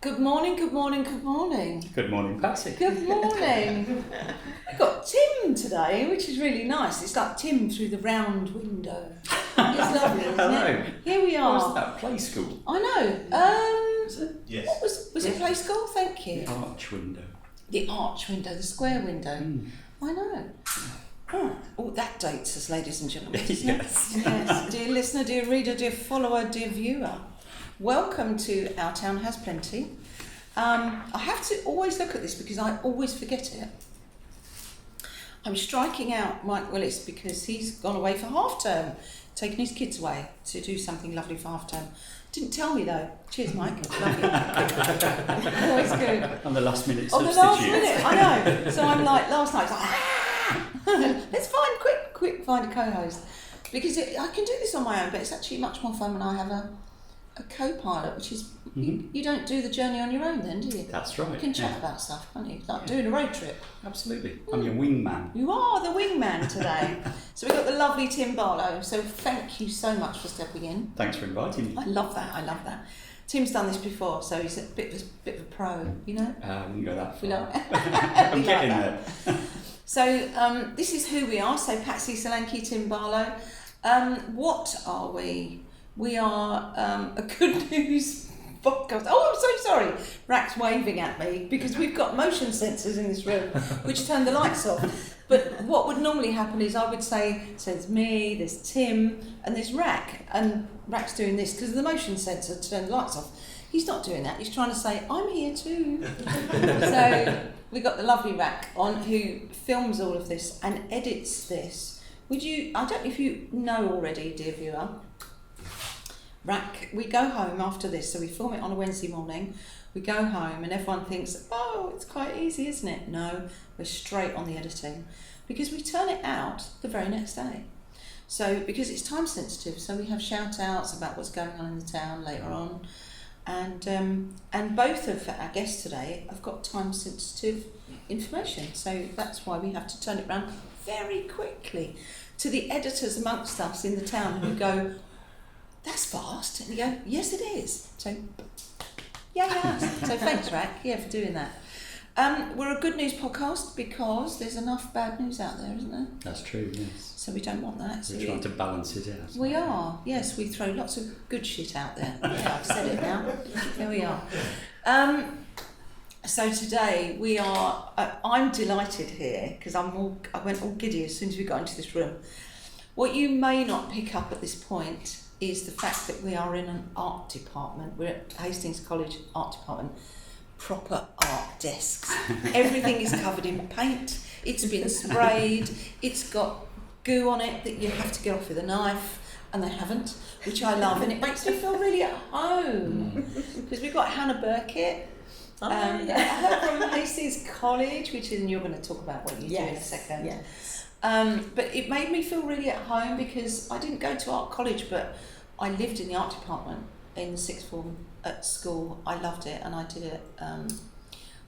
Good morning, good morning, good morning. Good morning, Patsy. Good morning. We've got Tim today, which is really nice. It's like Tim through the round window. It's lovely, isn't Hello. it? Here we are. What was that, play school? I know. Was it? Yes. What was it play school? Thank you. The arch window. The arch window, the square window. I know. Oh, that dates us, ladies and gentlemen. Yes. Yes. Dear listener, dear reader, dear follower, dear viewer. Welcome to Our Town Has Plenty. I have to always look at this because I always forget it. I'm striking out Mike Willis because he's gone away for half term, taking his kids away to do something lovely for half term. Didn't tell me though. Cheers, Mike. Love you. Always good. On the last minute On substitute. the last minute, I know. So I'm like, last night, I was like, let's find a co-host. Because I can do this on my own, but it's actually much more fun when I have a co-pilot, which is, you don't do the journey on your own then, do you? That's right. You can chat about stuff, can't you? Like doing a road trip. Absolutely. I'm your wingman. You are the wingman today. So we've got the lovely Tim Barlow, so thank you so much for stepping in. Thanks for inviting me. I love that. Tim's done this before, so he's a bit of a pro, you know? I wouldn't go that We far. love I'm getting there. So this is who we are. So Patsy Solanki, Tim Barlow. What are we? We are a good news podcast. Oh, I'm so sorry. Rack's waving at me because we've got motion sensors in this room which turn the lights off. But what would normally happen is I would say, so there's me, there's Tim, and there's Rack. And Rack's doing this because of the motion sensor to turn the lights off. He's not doing that. He's trying to say, I'm here too. So we got the lovely Rack on who films all of this and edits this. I don't know if you know already, dear viewer, Rack, we go home after this, so we film it on a Wednesday morning. We go home and everyone thinks, oh, it's quite easy, isn't it? No, we're straight on the editing because we turn it out the very next day. So, because it's time sensitive, so we have shout-outs about what's going on in the town later on. And both of our guests today have got time sensitive information, so that's why we have to turn it around very quickly to the editors amongst us in the town who go, that's fast, and you go, yes it is. So yeah. So thanks, Rack, for doing that. We're a good news podcast because there's enough bad news out there, isn't there? That's true, yes. So we don't want that. We're trying to balance it out. We are, yes, we throw lots of good shit out there. Yeah, I've said it now. Here we are. So today we are, I'm delighted here because I went all giddy as soon as we got into this room. What you may not pick up at this point is the fact that we are in an art department. We're at Hastings College Art Department, proper art desks. Everything is covered in paint, it's been sprayed, it's got goo on it that you have to get off with a knife, and they haven't, which I love, and it makes me feel really at home. Because we've got Hannah Birkett, her from Hastings College, which is, and you're going to talk about what you do in a second. Yes. But it made me feel really at home because I didn't go to art college, but I lived in the art department in the sixth form at school. I loved it and I did it.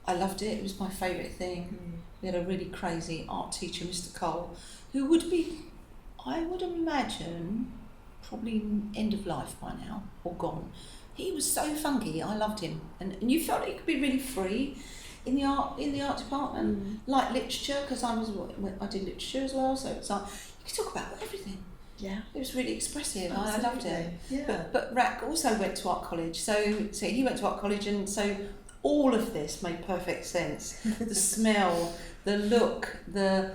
I loved it. It was my favourite thing. We had a really crazy art teacher, Mr. Cole, who would be, I would imagine, probably end of life by now or gone. He was so funky. I loved him, and you felt it could be really free in the art department, like literature, because I did literature as well. So it's like you could talk about everything. Yeah, it was really expressive. I loved it. Yeah. But Rack also went to art college, so he went to art college, and so all of this made perfect sense. The smell, the look, the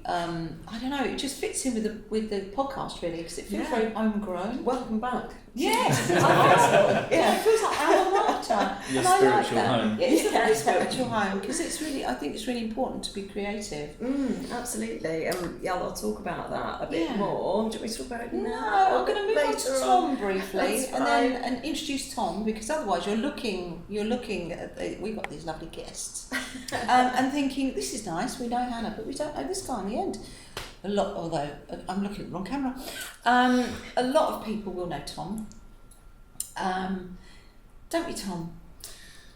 I don't know. It just fits in with the podcast really because it feels very homegrown. Welcome back. Yes, it feels like our mater. Your and I like spiritual that. home. Yeah, it's a very spiritual home because I think it's really important to be creative. Absolutely. I'll talk about that a bit more. Do you want me to talk about it now? No, I'm going to move on to Tom briefly That's and then introduce Tom because otherwise you're looking at we've got these lovely guests and thinking this is nice. We know Hannah, but we don't know this guy in the end. Although I'm looking at the wrong camera. A lot of people will know Tom. Don't we, Tom?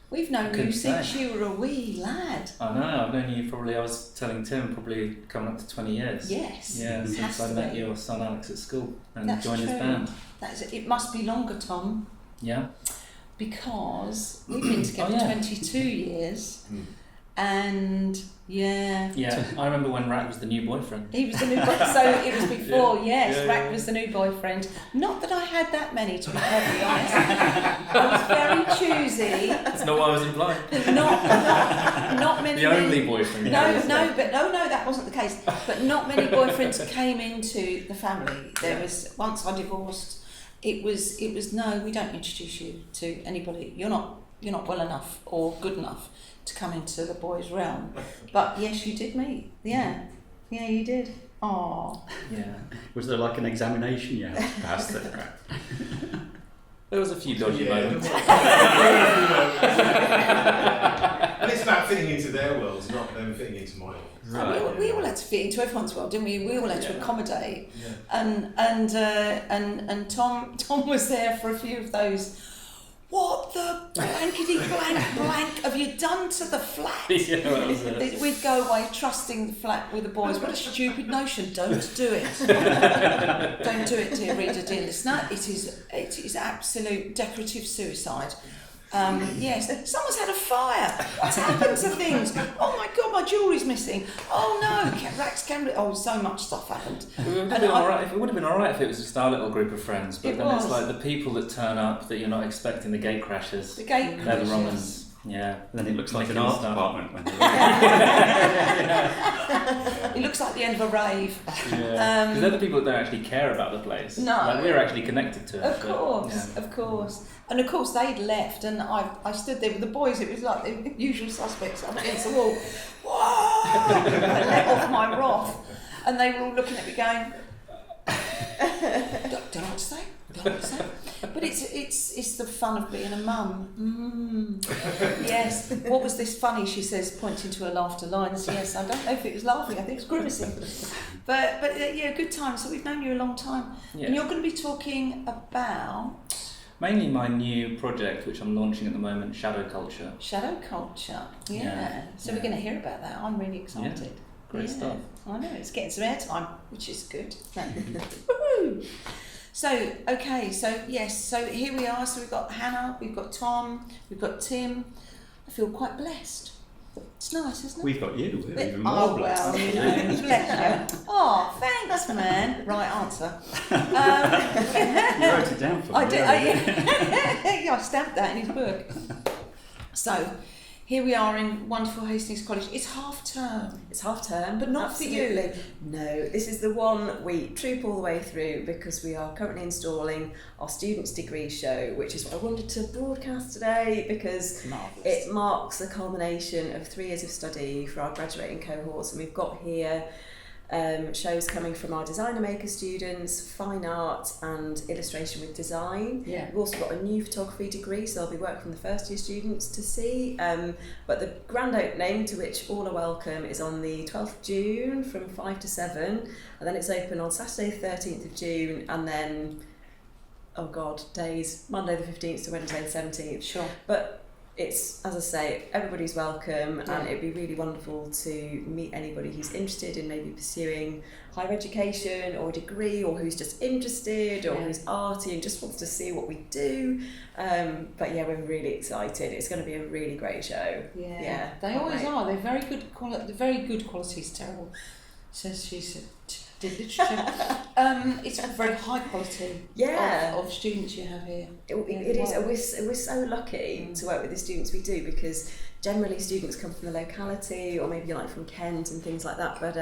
We've known you since you were a wee lad. I know, I've known you probably, I was telling Tim, probably coming up to 20 years. Yes. Yeah, since I met your son Alex at school and That's joined his true. band. It must be longer, Tom. Yeah. because we've been together 22 years, and Yeah, I remember when Rat was the new boyfriend. he was the new boyfriend. So it was before, Rack yeah. was the new boyfriend. Not that I had that many, to be perfectly honest. I was very choosy. That's not what I was implying. Not many. The only boyfriend. No, that wasn't the case. But not many boyfriends came into the family. There was, once I divorced, it was no, we don't introduce you to anybody. You're not well enough or good enough to come into the boys' realm. But yes, you did meet. Yeah, you did. Oh. Yeah. Was there like an examination you had to pass there? There was a few dodgy moments. And it's about fitting into their worlds, not them fitting into my world. Right. We all had to fit into everyone's world, didn't we? We all had to accommodate. Yeah. And Tom was there for a few of those. What the blankety blank have you done to the flat? Yeah, that was it. We'd go away trusting the flat with the boys. What a stupid notion! Don't do it. Don't do it, dear reader, dear listener. It is absolute decorative suicide. Yes, someone's had a fire. What's happened to things? Oh my God, my jewellery's missing. Oh no, Rack's camera. Oh, so much stuff happened. It would have been alright if it was just our little group of friends, but then it's like the people that turn up that you're not expecting, the gate crashers. The gate crashers. They're the wrong ones. Yeah. And then it looks like an Making art stuff. department when It looks like the end of a rave. Yeah. Because they're the people that don't actually care about the place. No. Like, we're actually connected to it. Of course. And of course they'd left, and I stood there with the boys. It was like the usual suspects up against the wall. Whoa! I let off my wrath, and they were all looking at me going, "Don't know what to say. Don't know what to say." But it's the fun of being a mum. Yes. What was this funny? She says, pointing to her laughter lines. Yes, I don't know if it was laughing. I think it was grimacing. But yeah, good time. So we've known you a long time, and you're going to be talking about. Mainly my new project, which I'm launching at the moment, Shadow Culture. Shadow Culture, So we're going to hear about that. I'm really excited. Yeah. Great stuff. I know, it's getting some airtime, which is good. Woohoo! So, okay, so here we are. So we've got Hannah, we've got Tom, we've got Tim. I feel quite blessed. It's nice, isn't it? we've got you. We're even more blessed. Well, bless you. Oh, thanks, man. Right answer. You wrote it down for me. I did. I stamped that in his book. So, here we are in wonderful Hastings College. It's half term. It's half term, But not for you. absolutely. No, this is the one we troop all the way through because we are currently installing our students' degree show, which is what I wanted to broadcast today because Marvellous. it marks the culmination of 3 years of study for our graduating cohorts, and we've got here shows coming from our designer maker students, fine art and illustration with design. Yeah. We've also got a new photography degree, so there'll be work from the first year students to see. But the grand opening, to which all are welcome, is on the 12th of June from 5 to 7, and then it's open on Saturday the 13th of June, and then, days, Monday the 15th to Wednesday the 17th. Sure. But it's, as I say, everybody's welcome, and it'd be really wonderful to meet anybody who's interested in maybe pursuing higher education or a degree, or who's just interested, or who's arty and just wants to see what we do. But yeah, we're really excited. It's going to be a really great show. Yeah. They always are. They're very good quality. The very good quality is terrible. Says she did literature. It's a very high quality of students you have here. It is. We're so lucky to work with the students we do, because generally students come from the locality, or maybe like from Kent and things like that. But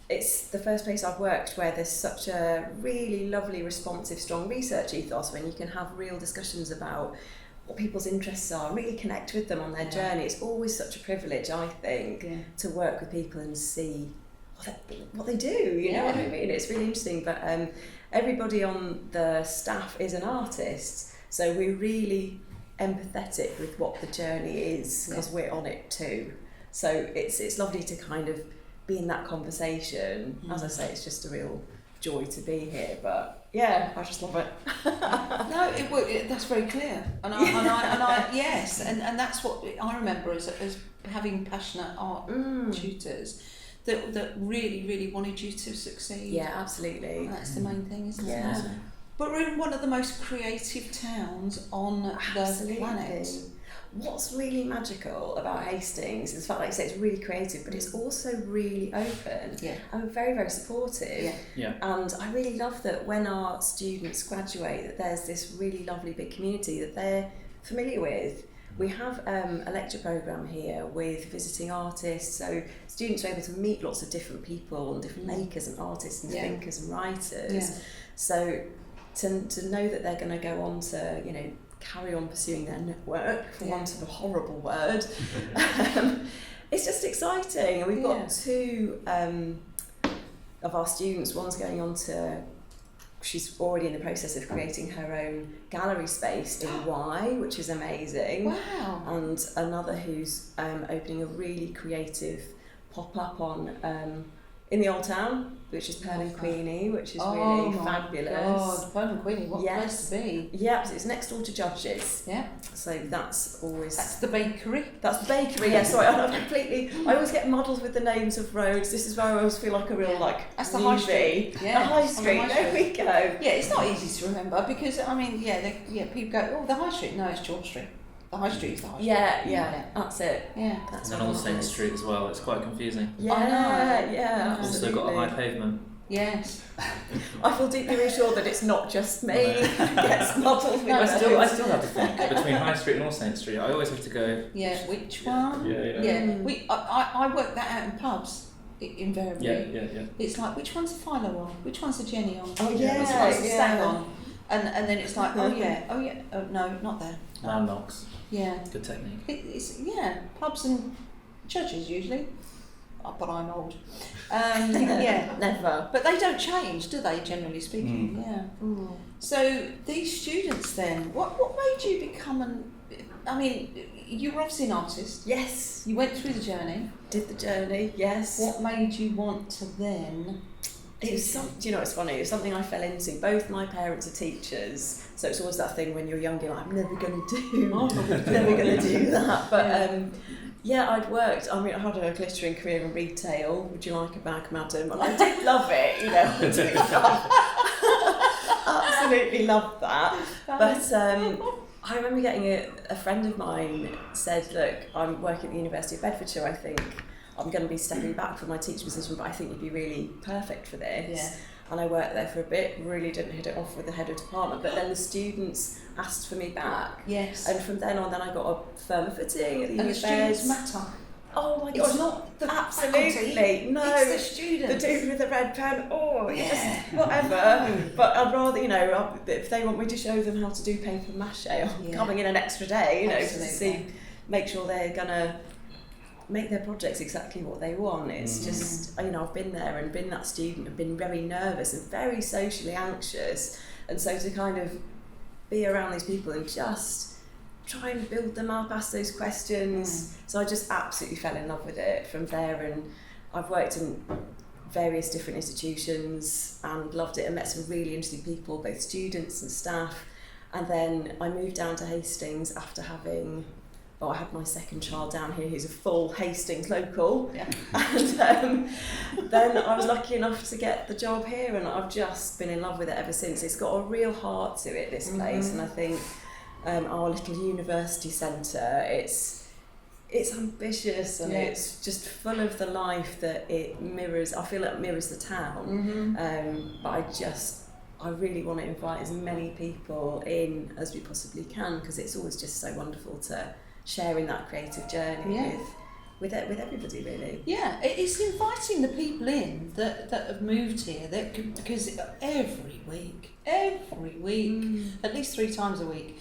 it's the first place I've worked where there's such a really lovely, responsive, strong research ethos, when you can have real discussions about what people's interests are and really connect with them on their journey. It's always such a privilege, I think, to work with people and see what they do, you know what I mean? It's really interesting. But everybody on the staff is an artist, so we're really empathetic with what the journey is, because we're on it too. So it's lovely to kind of be in that conversation. As I say, it's just a real joy to be here. But yeah, I just love it. No, that's very clear, and I yes, and that's what I remember as having passionate art tutors that really wanted you to succeed. Yeah, absolutely. That's the main thing, isn't it? Yeah. But we're in one of the most creative towns on the planet. What's really magical about Hastings is the fact, like you say, it's really creative, but it's also really open and very, very supportive. And I really love that when our students graduate, that there's this really lovely big community that they're familiar with. We have a lecture programme here with visiting artists, so students are able to meet lots of different people and different makers and artists and thinkers and writers. So to know that they're going to go on to, you know, carry on pursuing their network, for want of a horrible word, it's just exciting. And we've got two of our students. One's going on to, she's already in the process of creating her own gallery space in Y, which is amazing. Wow. And another who's opening a really creative pop-up on in the Old Town, which is Pearl and Queenie, which is really fabulous. God, Pearl and Queenie, what place to be? Yeah, it's next door to Judges. Yeah. So that's always... That's the bakery. That's the bakery, yeah. Sorry, I always get muddled with the names of roads. This is where I always feel like a real, That's the High Street. Yeah. The High Street, there we go. Yeah, it's not easy to remember because, I mean, people go, oh, the High Street. No, it's George Street. The High Street is the High Street. Yeah, that's it. Yeah. That's and then All Saints Street as well, it's quite confusing. Yeah, Also got a high pavement. Yes. I feel deeply reassured that it's not just me who gets muddled with I still those. have to think between High Street and All Saints Street. I always have to go. Yeah, which one? Yeah. I work that out in pubs. Invariably. Yeah. It's like, which one's a Philo on? Which one's a Jenny on? Oh, Which one's a yeah. Stag on? And then it's like, oh no, not there. Man knocks. Yeah. Good technique. It's pubs and churches usually. But I'm old. Yeah. Never. But they don't change, do they, generally speaking? Yeah. So these students then, what made you become you were obviously an artist. Yes. You went through the journey. Did the journey, yes. What made you want to then... It was do you know what's funny? It was something I fell into. Both my parents are teachers, so it's always that thing when you're young, you're like, I'm never going to do that. But I'd worked. I mean, I had a glittering career in retail. Would you like a bag, madam? And I did love it. You know, absolutely loved that. But I remember getting a friend of mine said, look, I'm working at the University of Bedfordshire. I think I'm going to be stepping back from my teacher position, but I think you'd be really perfect for this. Yeah. And I worked there for a bit, really didn't hit it off with the head of department, but then the students asked for me back. Yes. And from then on, I got a firmer footing at the And the students university. matter. Oh my It's God. not the Absolutely. faculty, No. it's the students. The dude with the red pen, just whatever. But I'd rather, if they want me to show them how to do paper mache, I'm coming in an extra day, to make sure they're gonna make their projects exactly what they want. It's just, I've been there and been that student and been very nervous and very socially anxious, and so to kind of be around these people and just try and build them up, ask those questions. So I just absolutely fell in love with it from there, and I've worked in various different institutions and loved it and met some really interesting people, both students and staff. And then I moved down to Hastings after having I had my second child down here who's a full Hastings local. Yeah. And then I was lucky enough to get the job here, and I've just been in love with it ever since. It's got a real heart to it, this place, and I think our little university centre, it's ambitious and it's just full of the life that it mirrors. I feel it mirrors the town, but I really want to invite as many people in as we possibly can, because it's always just so wonderful to sharing that creative journey with everybody, really. Yeah, it's inviting the people in that have moved here, because every week, at least 3 times a week,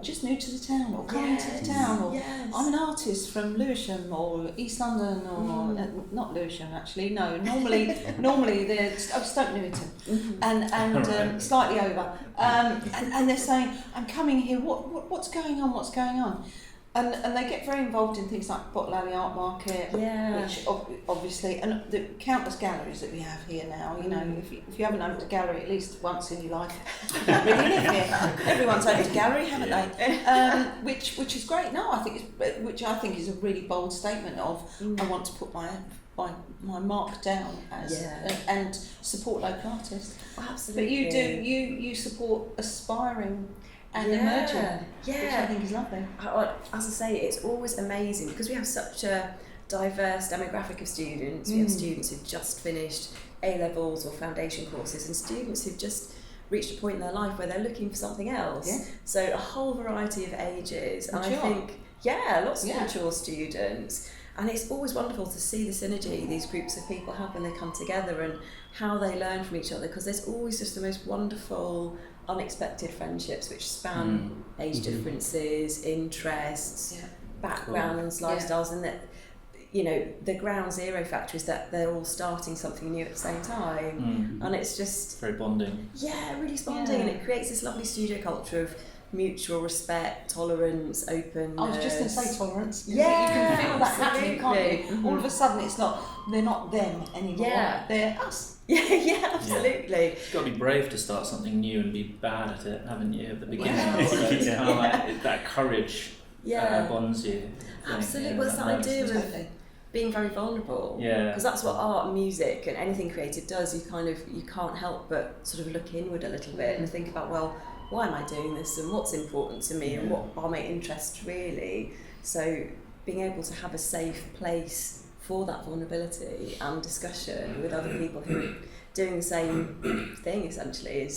just new to the town, or coming to the town, or I'm an artist from Lewisham or East London, or not Lewisham actually, no, normally they're Stoke Newington, and slightly over, and they're saying, I'm coming here, what's going on? And they get very involved in things like Bottle Alley Art Market, which obviously, and the countless galleries that we have here now. If you haven't opened a gallery at least once in your life, you don't really live here. Everyone's opened a gallery, haven't they? Which is great. No, which I think is a really bold statement of I want to put my my mark down as and support local artists. Absolutely. But you support aspiring and emerging, which I think is lovely. As I say, it's always amazing because we have such a diverse demographic of students. We have students who've just finished A-levels or foundation courses, and students who've just reached a point in their life where they're looking for something else. Yeah. So a whole variety of ages, and Mature. I think lots of mature students. And it's always wonderful to see the synergy these groups of people have when they come together and how they learn from each other, because there's always just the most wonderful, unexpected friendships which span age differences, interests, backgrounds, lifestyles, and that, you know, the ground zero factor is that they're all starting something new at the same time, and it's just very bonding. Yeah, really bonding, and it creates this lovely studio culture of mutual respect, tolerance, openness. I was just going to say tolerance. Yeah, you can feel that happening, can't you? absolutely. All of a sudden, they're not them anymore. Yeah. They're us. Yeah, absolutely. You've got to be brave to start something new and be bad at it, haven't you, at the beginning? Wow. So it's kind of like that courage bonds you. Absolutely. Well, it's that idea of being very vulnerable. Yeah. Because that's what art and music and anything creative does. You can't help but sort of look inward a little bit and think about, well, why am I doing this and what's important to me and what are my interests really? So being able to have a safe place for that vulnerability and discussion with other people who are doing the same thing essentially I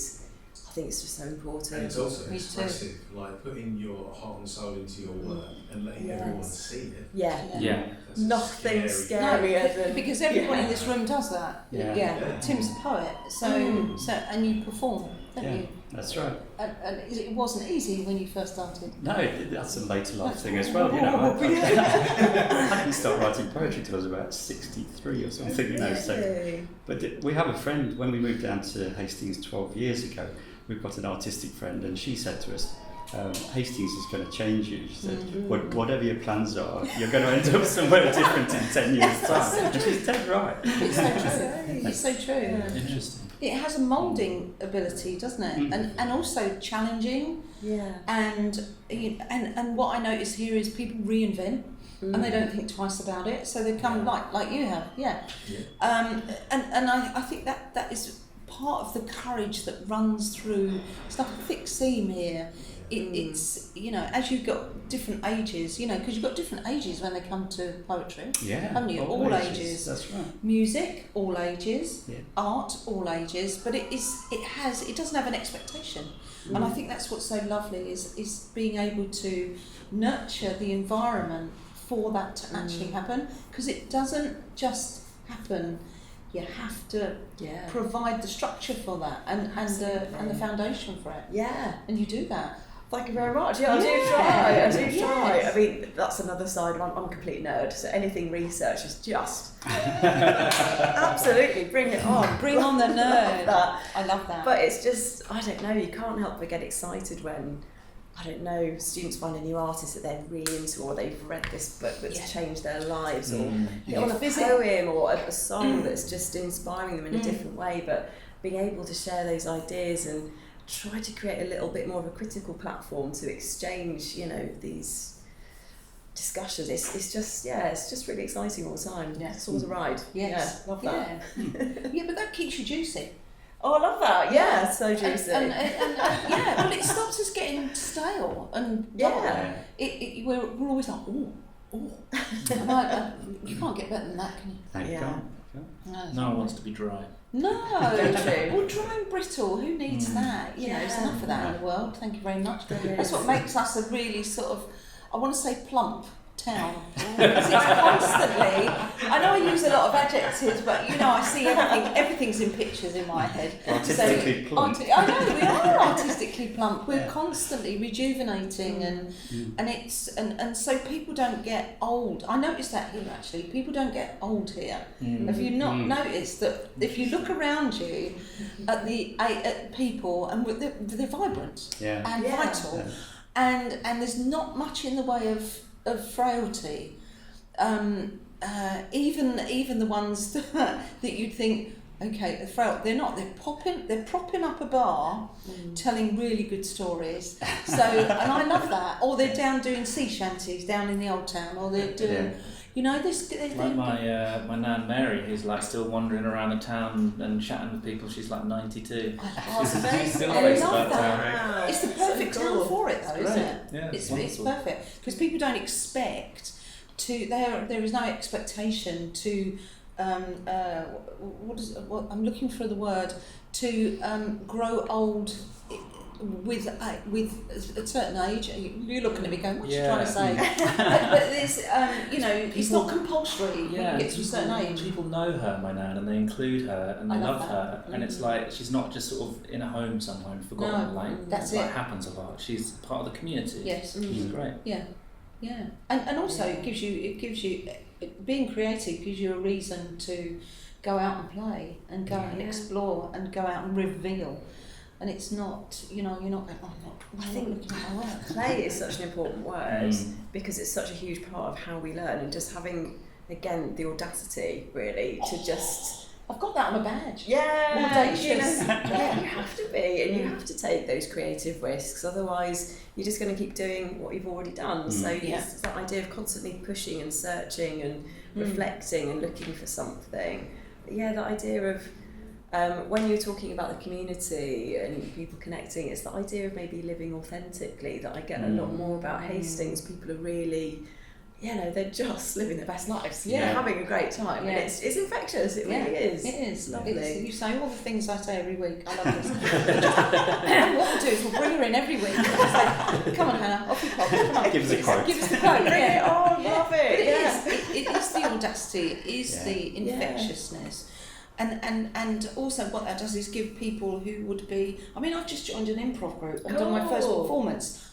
think it's just so important. And it's also expressive, like putting your heart and soul into your work and letting everyone see it. Yeah. That's Nothing scary. scarier than... Because everyone in this room does that. Yeah. Tim's a poet, so and you perform, don't you? That's right. And it wasn't easy when you first started. No, that's a later life thing as well, you know. I didn't start writing poetry till I was about 63 or something, you know. So, but we have a friend, when we moved down to Hastings 12 years ago, we've got an artistic friend, and she said to us, Hastings is going to change you. She said, whatever your plans are, you're going to end up somewhere different in 10 years' time. And she's dead right. It's so true. It's so true. Interesting. It has a moulding ability, doesn't it? And also challenging. Yeah. And what I notice here is people reinvent and they don't think twice about it. So they come like you have, And I think that is part of the courage that runs through. It's like a thick seam here. It's, you know, as you've got different ages, you know, because you've got different ages when they come to poetry, haven't you? All ages. That's right. Music, all ages. Art, all ages. But it doesn't have an expectation, and I think that's what's so lovely is being able to nurture the environment for that to actually happen, because it doesn't just happen. You have to provide the structure for that and the foundation for it. Yeah, and you do that. Thank you very much. Yeah, I do try. I mean, that's another side. I'm a complete nerd, so anything research is just absolutely bring it on. Bring on the nerd. I love that. But it's just, I don't know, you can't help but get excited when, I don't know, students find a new artist that they're really into, or they've read this book that's changed their lives, or on a poem or a song that's just inspiring them in a different way. But being able to share those ideas and try to create a little bit more of a critical platform to exchange, you know, these discussions. It's just really exciting all the time. Yeah. It's always a ride. Yes. Yeah, love that. Yeah, but that keeps you juicy. Oh, I love that. Yeah, so juicy. And well, it stops us getting stale and dull. We're always like, oh. You can't get better than that, can you? Thank God. No one wants to be dry. No, well, dry and brittle, who needs that? You know, there's enough of that in the world, thank you very much. That's what makes us a really sort of, I want to say plump town. Because it's constantly, I know I use a lot of adjectives, but you know, I see everything's in pictures in my head. Artistically plump. I know, we are artistically plump. We're constantly rejuvenating and it's and so people don't get old. I noticed that here actually. People don't get old here. Have you not noticed that if you look around you at people and they're vibrant and vital and there's not much in the way of frailty, even the ones that you'd think, okay, they're frail. They're not. They're propping up a bar, telling really good stories. So, and I love that. Or they're down doing sea shanties down in the old town, or they're doing, You know, this. Like my nan Mary, who's like still wandering around the town and chatting with people. She's like 92. She's still I based love about that. town. It's the perfect town for it, though, isn't it? Yeah, It's perfect because people don't expect to. There is no expectation to. What I'm looking for the word to grow old with a certain age. You're looking at me going, "What are you trying to say?" but there's, it's not compulsory when you get to a certain age. People know her, my nan, and they include her and they love her, and it's Mm-hmm. like she's not just sort of in a home somewhere and forgotten. No, like that's it. it. Happens a lot. She's part of the community. Yes, She's great. Yeah, and also it gives you being creative gives you a reason to go out and play and go out and explore and go out and reveal. And it's not, you're not going, I think looking at my work. Play is such an important word because it's such a huge part of how we learn, and just having, again, the audacity really to just... I've got that on a badge. Yeah, Audacious. you have to be, and you have to take those creative risks, otherwise you're just going to keep doing what you've already done. So it's that idea of constantly pushing and searching and reflecting and looking for something. But yeah, the idea of when you're talking about the community and people connecting, it's the idea of maybe living authentically that I get a lot more about Hastings. People are really, they're just living their best lives. They're having a great time. And it's infectious, it really is. It is. Lovely. You say all the things I say every week. I love this. And what we'll do is we'll bring her in every week and we'll say, come on Hannah, off you pop. Come on. Give us a quote. Give us the quote. Bring it on, love it. But it is the audacity, it is the infectiousness. And also what that does is give people who would be... I mean, I've just joined an improv group and done my first performance.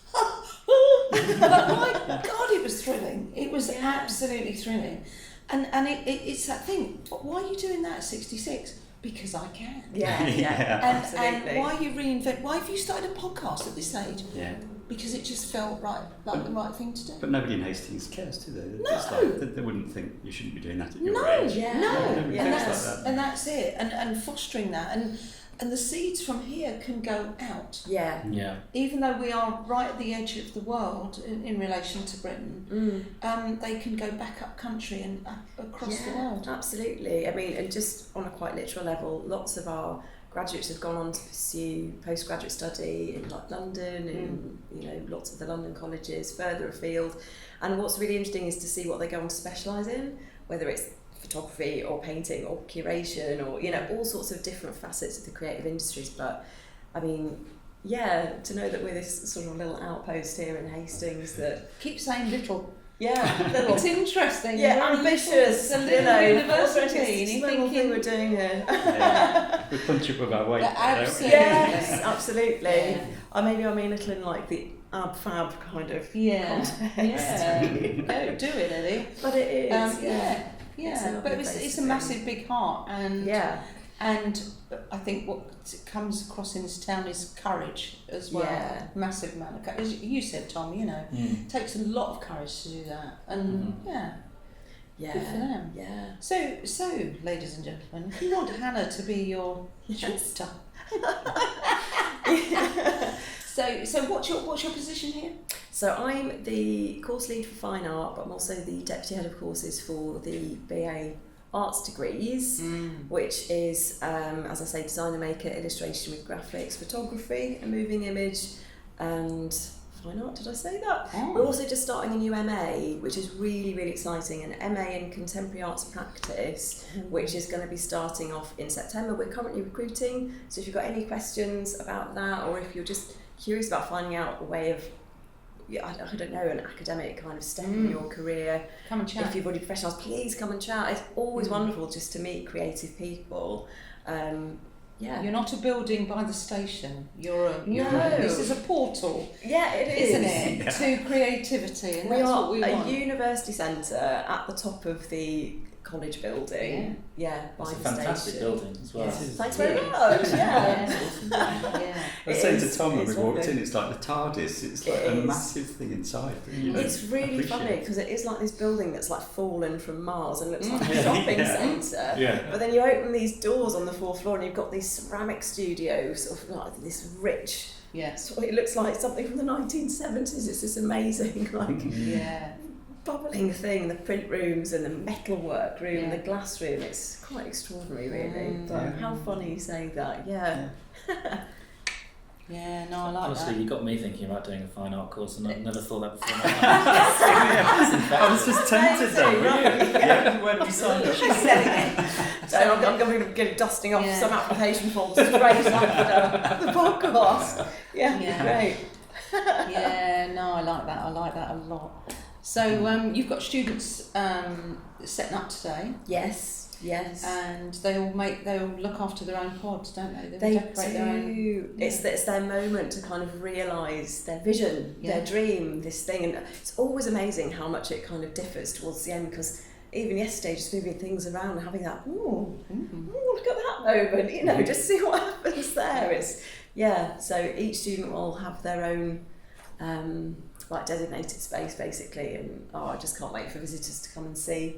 But my God, it was thrilling. It was absolutely thrilling. And it's that thing, why are you doing that at 66? Because I can. Absolutely. And why are you reinvent? Why have you started a podcast at this stage? Yeah. Because it just felt like the right thing to do. But nobody in Hastings cares, do they? No. It's like, they wouldn't think you shouldn't be doing that at your age. Nobody And thinks like that. and that's it. And fostering that and the seeds from here can go out. Yeah. Even though we are right at the edge of the world in relation to Britain, they can go back up country and across the world. Absolutely. I mean, and just on a quite literal level, lots of our graduates have gone on to pursue postgraduate study in like London and lots of the London colleges further afield. And what's really interesting is to see what they go on to specialise in, whether it's photography or painting or curation or all sorts of different facets of the creative industries. But I mean, to know that we're this sort of little outpost here in Hastings that Keep saying little. little. It's interesting. Yeah, ambitious. A little university. And you're thing thinking, we're doing here. We punch above our weight. Absolutely. Yes, absolutely. Yeah. Or maybe I'm a little in like the ab-fab kind of context. Go do it, Eddie. But it is. It's a lovely But place it's to a be. massive big heart, and I think what comes across in this town is courage as well. Yeah. Massive amount of courage. As you said, Tom, it takes a lot of courage to do that, and good for them. Yeah. So, ladies and gentlemen, if you want Hannah to be your tutor. So what's your position here? So I'm the course lead for fine art, but I'm also the deputy head of courses for the BA arts degrees, which is, as I say, designer, maker, illustration with graphics, photography, a moving image, and fine art. Did I say that? Oh. We're also just starting a new MA, which is really, really exciting, an MA in contemporary arts practice, which is going to be starting off in September. We're currently recruiting, so if you've got any questions about that, or if you're just curious about finding out a way of, I don't know, an academic kind of step in your career, Come and chat. if you've already professionalised, please come and chat. It's always wonderful just to meet creative people. You're not a building by the station. No. This is a portal, Yeah, it is. isn't it, to creativity, and We that's are what we want. a university centre at the top of the college building. By It's a the fantastic station. building as well. Yes. Thanks very much. Yeah. I was saying to It's- Tom when we it's walked lovely. in, it's like the TARDIS. It's like It a is. massive thing inside. It's really appreciate funny it. because it is like this building that's like fallen from Mars and looks like a Yeah. shopping Yeah. centre. Yeah. But then you open these doors on the fourth floor and you've got these ceramic studios, sort of like this rich. Yes. It looks like something from the 1970s. It's just amazing. Like, Yeah. bubbling thing, the print rooms and the metalwork room, Yeah. the glass room. It's quite extraordinary, really. But how funny you say that. Yeah. Yeah, no, I like Honestly, that. you got me thinking about doing a fine art course, and I've never thought that before. I was just tempted though. Yeah, when we signed up. She's selling it. So I'm going to be dusting off Yeah. some application forms straight after the podcast. Yeah, Yeah. great. Yeah, no, I like that. I like that a lot. So you've got students setting up today, Yes. and they all look after their own pods, don't they? They decorate their own. do. It's their moment to kind of realise their vision, Yeah. their dream, this thing. And it's always amazing how much it kind of differs towards the end, because even yesterday, just moving things around and having that, ooh, look at that moment, you know, just see what happens there. So each student will have their own like designated space, basically, and I just can't wait for visitors to come and see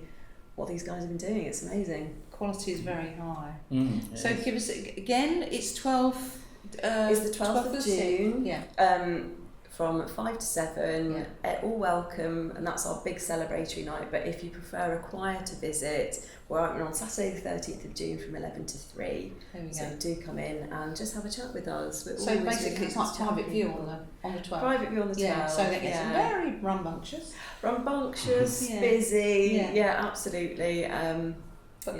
what these guys have been doing. It's amazing. Quality is very high. Yes. So give us again. It's 12. It's the 12th of June. Yeah. From 5 to 7, all welcome, and that's our big celebratory night. But if you prefer a quieter visit, we're open on Saturday the 30th of June from 11 to 3. There we So go. do come in and just have a chat with us. We're So always basically, really it's happy like to chat private with view people. on the 12th. Private view on the 12th. Yeah. So that gets very rambunctious. rambunctious, Yeah. busy. Yeah. Yeah, absolutely. But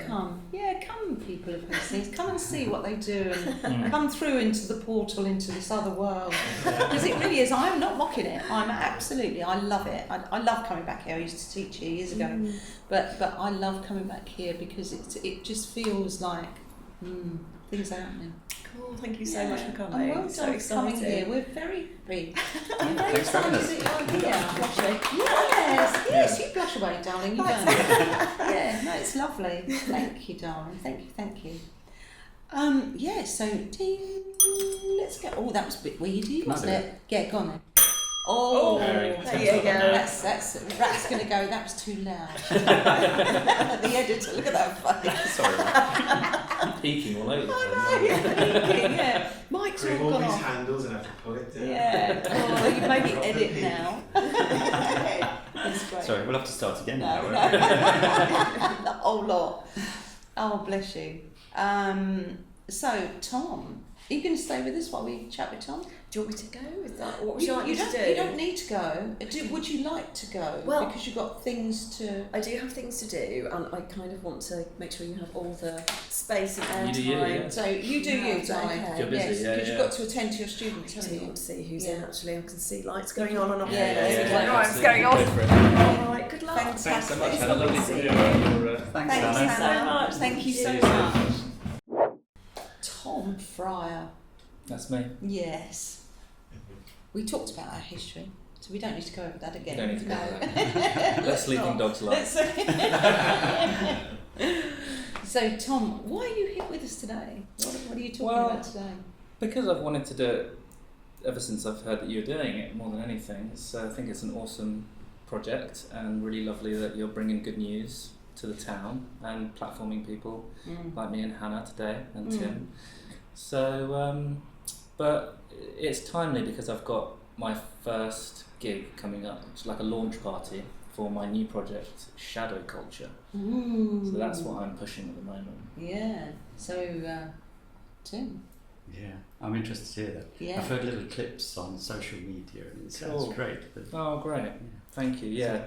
Yeah. come, people of Hastings, come and see what they do, and come through into the portal, into this other world. Because it really is. I'm not mocking it. I love it. I love coming back here. I used to teach here years ago, but I love coming back here because it just feels like things are happening. Cool. Thank you so much for coming. And well done So for coming exciting. here. We're very happy. We're very Thanks for having us. excited that you're here. Blushing. Yes, you blush away, darling. You don't. Yeah, no, it's lovely. Thank you, darling. Thank you. Yeah, so ding, let's go. Oh, that was a bit weedy, wasn't it? Yeah, go on then. Oh, Very there you go. That's going to go. That was too loud. The editor, look at that face. Sorry, peeking all over the place. Yeah, Mike's all Remove gone these off. handles and have to pull it down. Yeah, oh, you maybe edit now. That's great. Sorry, we'll have to start again No, now. no. won't we? The whole lot. Oh, bless you. So, Tom, are you going to stay with us while we chat with Tom? Do you want me to go with that? What would you like me to do? You don't need to go. Would you like to go? Well- because you've got things to... I do have things to do, and I kind of want to make sure you have all the space and You do you, airtime. yeah. So you do you, darling. Okay. You're busy, Yes, yeah, because yeah. you've got to attend to your students, I haven't do you? want to see who's Yeah. in, actually. I can see lights going on and off. Yeah, there. yeah, So yeah, I know what's absolutely. going on. Go for it. All right, good luck. Thanks. Thanks so much. It's Had a lovely lovely to see video. you. Thanks, Thank you Anna. so much. Thank you so much. Tom Fryer. That's me. Yes. We talked about our history, so we don't need to go over that again. Don't need to go No. over that. Let sleeping dogs lie. So, Tom, why are you here with us today? What are you talking Well, about today? Because I've wanted to do it ever since I've heard that you're doing it more than anything. So I think it's an awesome project and really lovely that you're bringing good news to the town and platforming people like me and Hannah today and Tim. So, but it's timely because I've got my first gig coming up. It's like a launch party for my new project, Shadow Culture. So that's what I'm pushing at the moment. Yeah. So, Tim. Yeah, I'm interested to hear that. Yeah. I've heard little clips on social media and it sounds Cool. great. But Oh, great. Thank you. Yeah.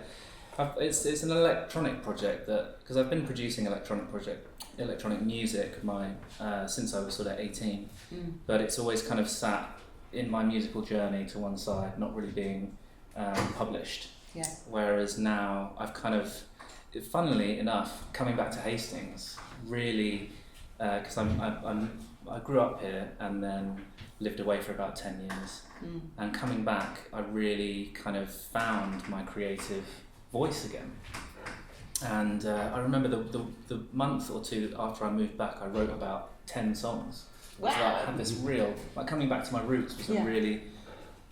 It's an electronic project because I've been producing electronic music since I was sort of 18, but it's always kind of sat in my musical journey to one side, not really being published. Yeah. Whereas now I've kind of, funnily enough, coming back to Hastings, really, because I grew up here and then lived away for about 10 years, and coming back, I really kind of found my creative voice again. And I remember the month or two after I moved back, I wrote about 10 songs. It was like, I had this real, like coming back to my roots was a really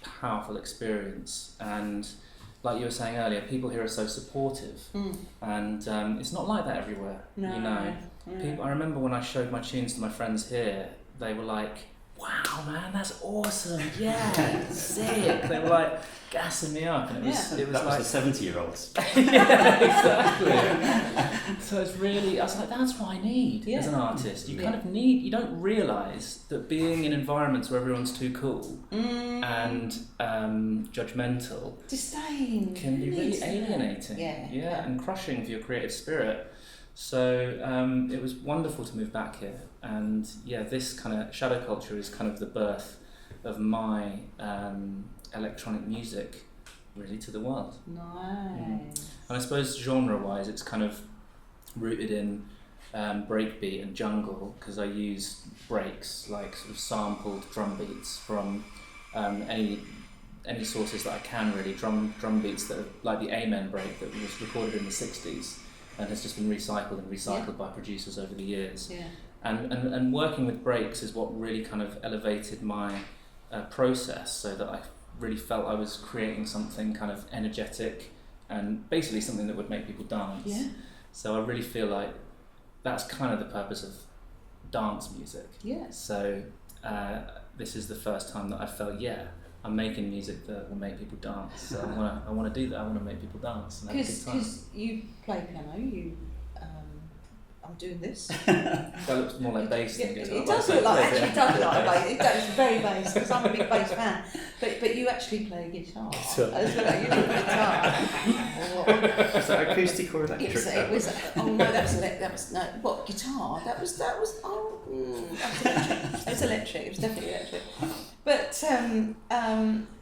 powerful experience. And like you were saying earlier, people here are so supportive, and it's not like that everywhere. No, you know, no. people. I remember when I showed my tunes to my friends here, they were like, wow, man, that's awesome, yeah, sick. They were like gassing me up, and it was that like was the 70-year-olds. yeah, exactly. So it's really, I was like, that's what I need as an artist. You kind of need, you don't realise that being in environments where everyone's too cool and judgmental, disdain can be really alienating. Yeah, and crushing for your creative spirit. So it was wonderful to move back here, and this kind of shadow culture is kind of the birth of my electronic music really to the world. Nice. And I suppose genre-wise it's kind of rooted in breakbeat and jungle, because I use breaks, like sort of sampled drum beats from any sources that I can, really. Drum beats that are like the Amen break that was recorded in the 60s and has just been recycled by producers over the years. Yeah. And working with breaks is what really kind of elevated my process, so that I really felt I was creating something kind of energetic and basically something that would make people dance. Yeah. So I really feel like that's kind of the purpose of dance music. Yeah. So this is the first time that I felt, I'm making music that will make people dance. So I want to do that. I want to make people dance and have a good time. Because you play piano, I'm doing this. That looks more like bass than guitar. It does look like, actually, it does look like bass. It does, it's very bass, because I'm a big bass fan. But you actually play guitar. As well, you play guitar. Was that acoustic or electric? It was. Oh no, that was no. What guitar? That was. That was electric. It was electric. It was definitely electric. But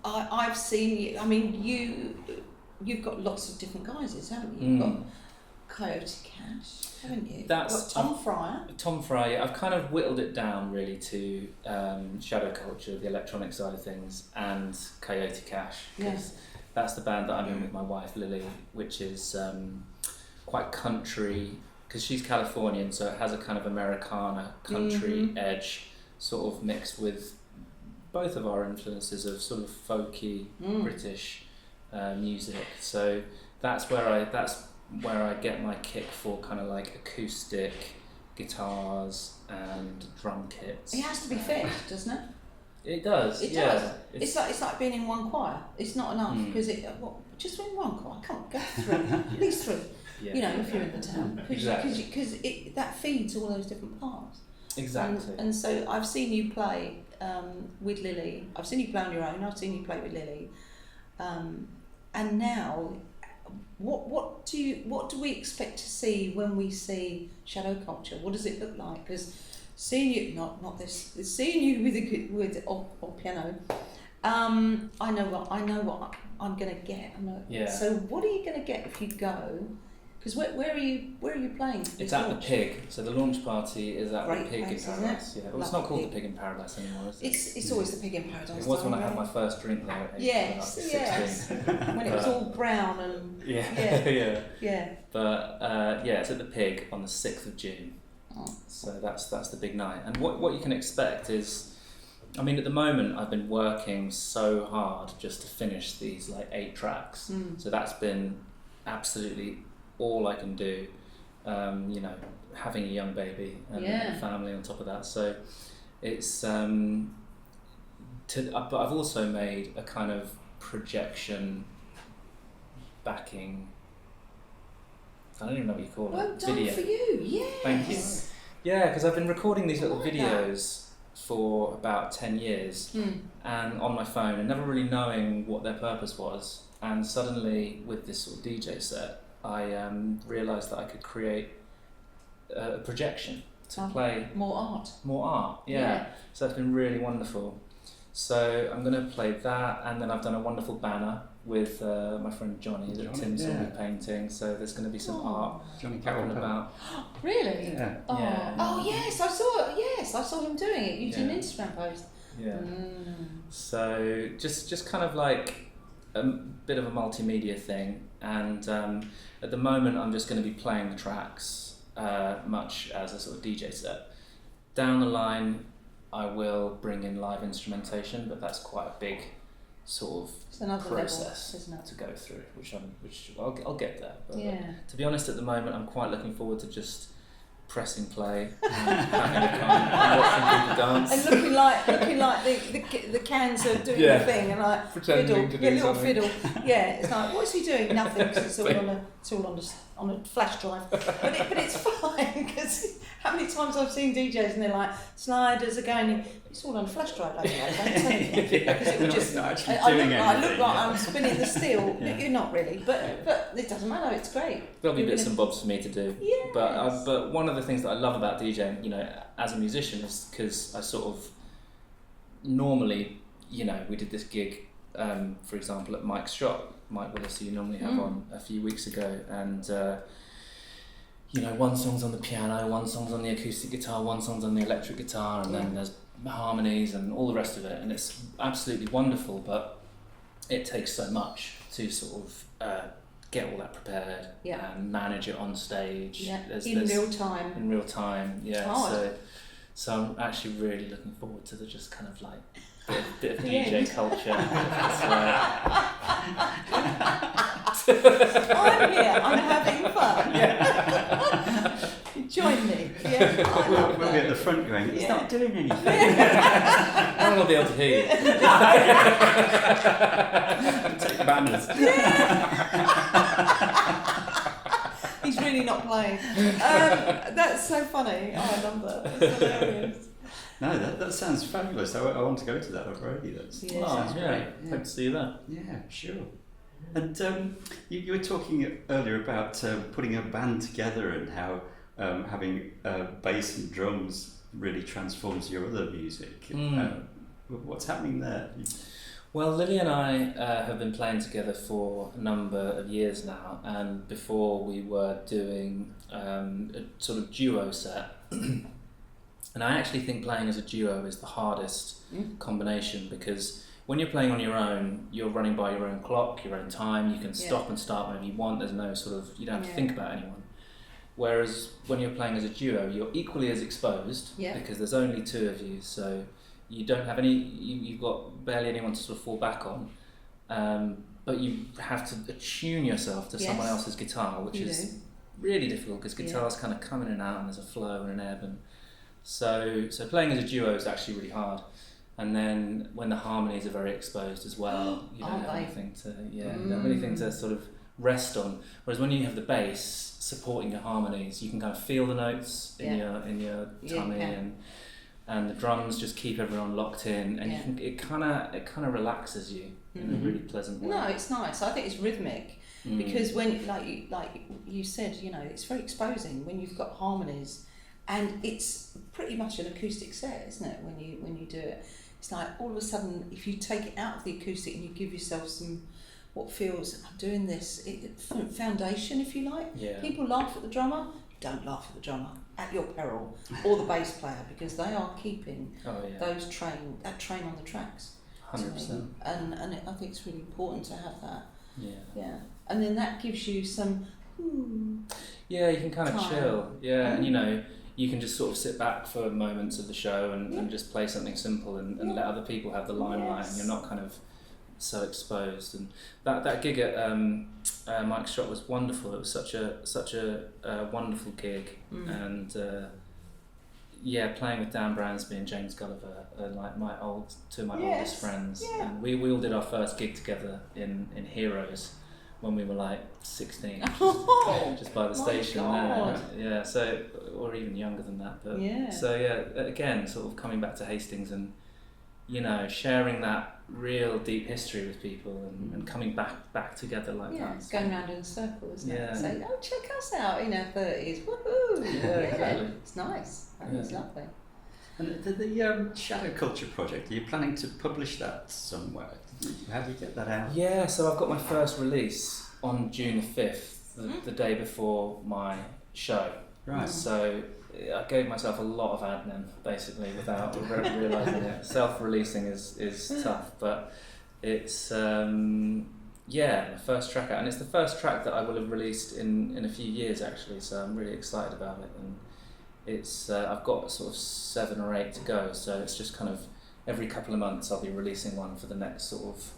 I've seen you. I mean, you've got lots of different guises, haven't you? You've got Coyote Cash, haven't you? That's Tom Fryer. Tom Fryer. I've kind of whittled it down really to shadow culture, the electronic side of things, and Coyote Cash, because that's the band that I'm in with my wife Lily, which is quite country, because she's Californian, so it has a kind of Americana country edge, sort of mixed with both of our influences of sort of folky British music. So that's where I get my kick for kind of like acoustic guitars and drum kits. It has to be fixed, doesn't it? It does. It does. It's like being in one choir. It's not enough because just in one choir. I can't go through at least three. Yeah. You know, if you're in the town, Exactly. Because that feeds all those different parts. Exactly. And so I've seen you play with Lily. I've seen you play on your own. I've seen you play with Lily. And now, what do we expect to see when we see shadow culture? What does it look like? Because seeing you, not this, seeing you with piano, I know what I'm gonna get. So what are you gonna get if you go? Because where are you playing? It's at the Pig. So the launch party is at Great the Pig place, in isn't Paradise. it? Yeah. Well, it's not called the Pig in Paradise anymore, is it? It's always the Pig in Paradise. It was when I had my first drink there at age 16. When it was all brown and yeah. But it's at the Pig on the 6th of June. Oh. So that's the big night. And what you can expect is, I mean, at the moment I've been working so hard just to finish these like 8 tracks. So that's been absolutely all I can do. You know, having a young baby and a family on top of that. So it's but I've also made a kind of projection backing. I don't even know what you call well it. done Video. for you. Yes. Thank you. Yeah, because I've been recording these little videos for about 10 years and on my phone and never really knowing what their purpose was. And suddenly with this sort of DJ set, I realised that I could create a projection to play more art. Yeah. So that's been really wonderful. So I'm going to play that, and then I've done a wonderful banner with my friend Johnny that Tim saw me painting. So there's going to be some art Johnny going about. Really? Yeah. Oh. Yeah. Oh yes, I saw him doing it. You did an Instagram post. Yeah. So just kind of like a bit of a multimedia thing, and at the moment I'm just going to be playing the tracks much as a sort of DJ set. Down the line I will bring in live instrumentation, but that's quite a big sort of process level, isn't it? to go through, which I'll get there. But to be honest, at the moment I'm quite looking forward to just pressing play, and watching people dance. And looking like the cans are doing the thing, and like pretending to do little something. fiddle. Yeah, it's like, what's he doing? Nothing, because it's all on a flash drive. But it's fine, because how many times I've seen DJs and they're like, sliders are going. It's all on a flash drive, like that. Because it would just. I look like I'm spinning the steel. Yeah. You're not really, but it doesn't matter. It's great. There'll be bits and bobs for me to do. Yes. But one of the things that I love about DJing, you know, as a musician, is because I sort of normally, you know, we did this gig, for example, at Mike's shop, Mike Willis, who you normally have on a few weeks ago, and you know, one song's on the piano, one song's on the acoustic guitar, one song's on the electric guitar, and then there's harmonies and all the rest of it, and it's absolutely wonderful, but it takes so much to sort of get all that prepared and manage it on stage. Yeah, there's real time. In real time, yeah. It's hard. So I'm actually really looking forward to the just kind of like bit of The DJ end. culture. I'm here. I'm having fun. Join me. Yeah, I love We'll be that. at the front going, it's Yeah. not doing anything. No one will be able to hear you. Take banners. He's really not playing. That's so funny. Oh, I love that. That's hilarious. No, that sounds fabulous. I want to go to that already. That Yeah. sounds great. Yeah. Hope to see you there. Yeah, sure. And you were talking earlier about putting a band together and how having bass and drums really transforms your other music. What's happening there? Well, Lily and I have been playing together for a number of years now, and before we were doing a sort of duo set. And I actually think playing as a duo is the hardest combination, because when you're playing on your own, you're running by your own clock, your own time, you can stop and start whenever you want, there's no sort of, you don't have to think about anyone. Whereas when you're playing as a duo, you're equally as exposed, because there's only two of you, so you don't have any, you've got barely anyone to sort of fall back on, but you have to attune yourself to someone else's guitar, which is really difficult, because guitars kind of come in and out and there's a flow and an ebb, and so playing as a duo is actually really hard. And then when the harmonies are very exposed as well, you don't have anything to you don't have anything to sort of rest on. Whereas when you have the bass supporting your harmonies, you can kind of feel the notes in your tummy, and the drums just keep everyone locked in, and you can, it kind of relaxes you in a really pleasant way. No, it's nice. I think it's rhythmic, because when like you said, you know, it's very exposing when you've got harmonies, and it's pretty much an acoustic set, isn't it? When you do it, it's like all of a sudden, if you take it out of the acoustic and you give yourself some what feels, I'm doing this foundation, if you like. Yeah. People laugh at the drummer. Don't laugh at the drummer at your peril, or the bass player, because they are keeping that train on the tracks. 100%. And I think it's really important to have that. Yeah. Yeah. And then that gives you some. Yeah, you can kind of time. chill. Yeah, and you know, you can just sort of sit back for moments of the show and just play something simple and let other people have the limelight, and you're not kind of so exposed. And that gig at Mike's shop was wonderful. It was such a wonderful gig, and playing with Dan Bransby and James Gulliver are like two of my oldest friends, and we all did our first gig together in Heroes when we were like 16, just by the station there. Yeah, so, or even younger than that. But so again, sort of coming back to Hastings and, you know, sharing that real deep history with people and coming back together like that. It's going round in a circle, isn't it? Yeah. Say, oh, check us out in our 30s. Woohoo! Exactly. It's nice. I think it's lovely. And the Shadow Culture project, are you planning to publish that somewhere? How do you get that out? Yeah, so I've got my first release on June the 5th, the day before my show. Right. So I gave myself a lot of admin, basically, without realising it. Self-releasing is tough, but it's the first track out, and it's the first track that I will have released in a few years, actually, so I'm really excited about it. And it's I've got sort of 7 or 8 to go, so it's just kind of every couple of months I'll be releasing one for the next sort of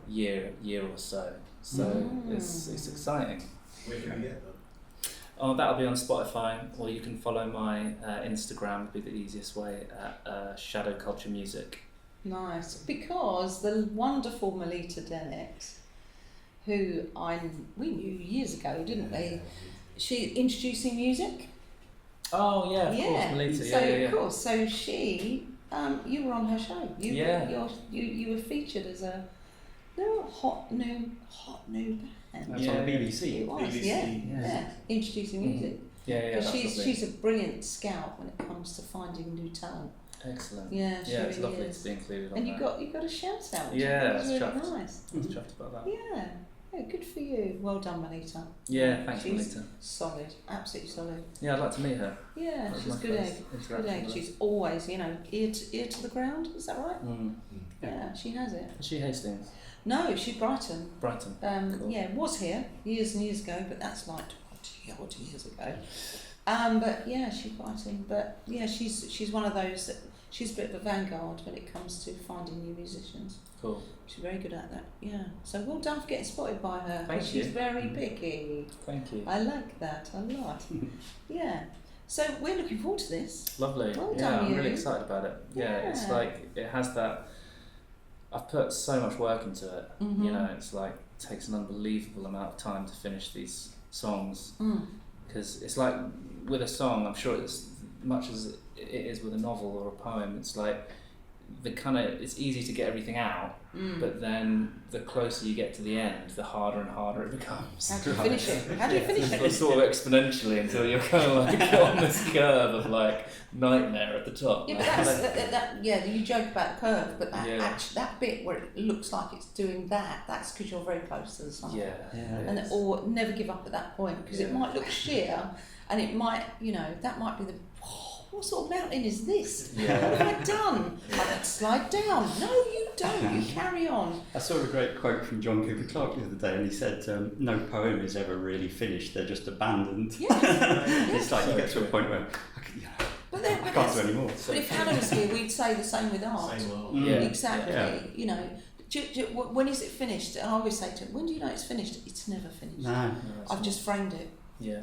year or so. So it's exciting. Where can we get them? Oh, that'll be on Spotify, or you can follow my Instagram, would be the easiest way, at Shadow Culture Music. Nice, because the wonderful Melita Dennett, who we knew years ago, didn't we? She introducing music. Oh yeah, of course, Melita. So Yeah. of course, so she, you were on her show. You were featured as a hot new band. That's on the BBC. It was, BBC, yeah, introducing music. Yeah, Because that's she's a brilliant scout when it comes to finding new talent. Excellent. Yeah, she it's really lovely is. to be included on And that. you got a shout out. Which Yeah, I thought was that's really chuffed. nice. I was chuffed about that. Yeah, good for you. Well done, Melita. Yeah, thanks, She's Melita. solid, absolutely solid. Yeah, I'd like to meet her. Yeah, That was she's my good first egg. interaction Good egg. with her. She's always, ear to the ground. Is that right? Mm. Yeah, she has it. Is she Hastings? No, she's Brighton. Brighton. Cool. Yeah, was here years and years ago, but that's like 20 odd years ago. But yeah, she's Brighton. But yeah, she's one of those that she's a bit of a vanguard when it comes to finding new musicians. Cool. She's very good at that. Yeah. So well done for getting spotted by her. Thank She's you. very picky. Thank you. I like that a lot. Yeah. So we're looking forward to this. Lovely. Well yeah, done, I'm really you. excited about it. Yeah, it's Yeah. like it has that. I've put so much work into it. Mhm. You know, it's like it takes an unbelievable amount of time to finish these songs Mm. because it's like with a song. I'm sure it's much as it is with a novel or a poem. It's like it's easy to get everything out, but then the closer you get to the end, the harder and harder it becomes. How do you finish it? How do you finish It's it? sort of exponentially until you're kind of like on this curve of like nightmare at the top. Yeah, but that's yeah. You joke about the curve, but Yeah. that bit where it looks like it's doing that's because you're very close to the sun. Yeah. And or never give up at that point because it Yeah. might look sheer, and it might that might be the. What sort of mountain is this? Yeah. What have I done? I don't slide down. No, you don't. You carry on. I saw a great quote from John Cooper Clarke the other day, and he said, "No poem is ever really finished; they're just abandoned." Yeah. It's like you get to a point where But I can't do any more. But if Hannah was here, we'd say the same with art. Same well. Yeah. Exactly. Yeah. When is it finished? And I always say to him, when do you know it's finished? It's never finished. No. I've just framed it, Yeah.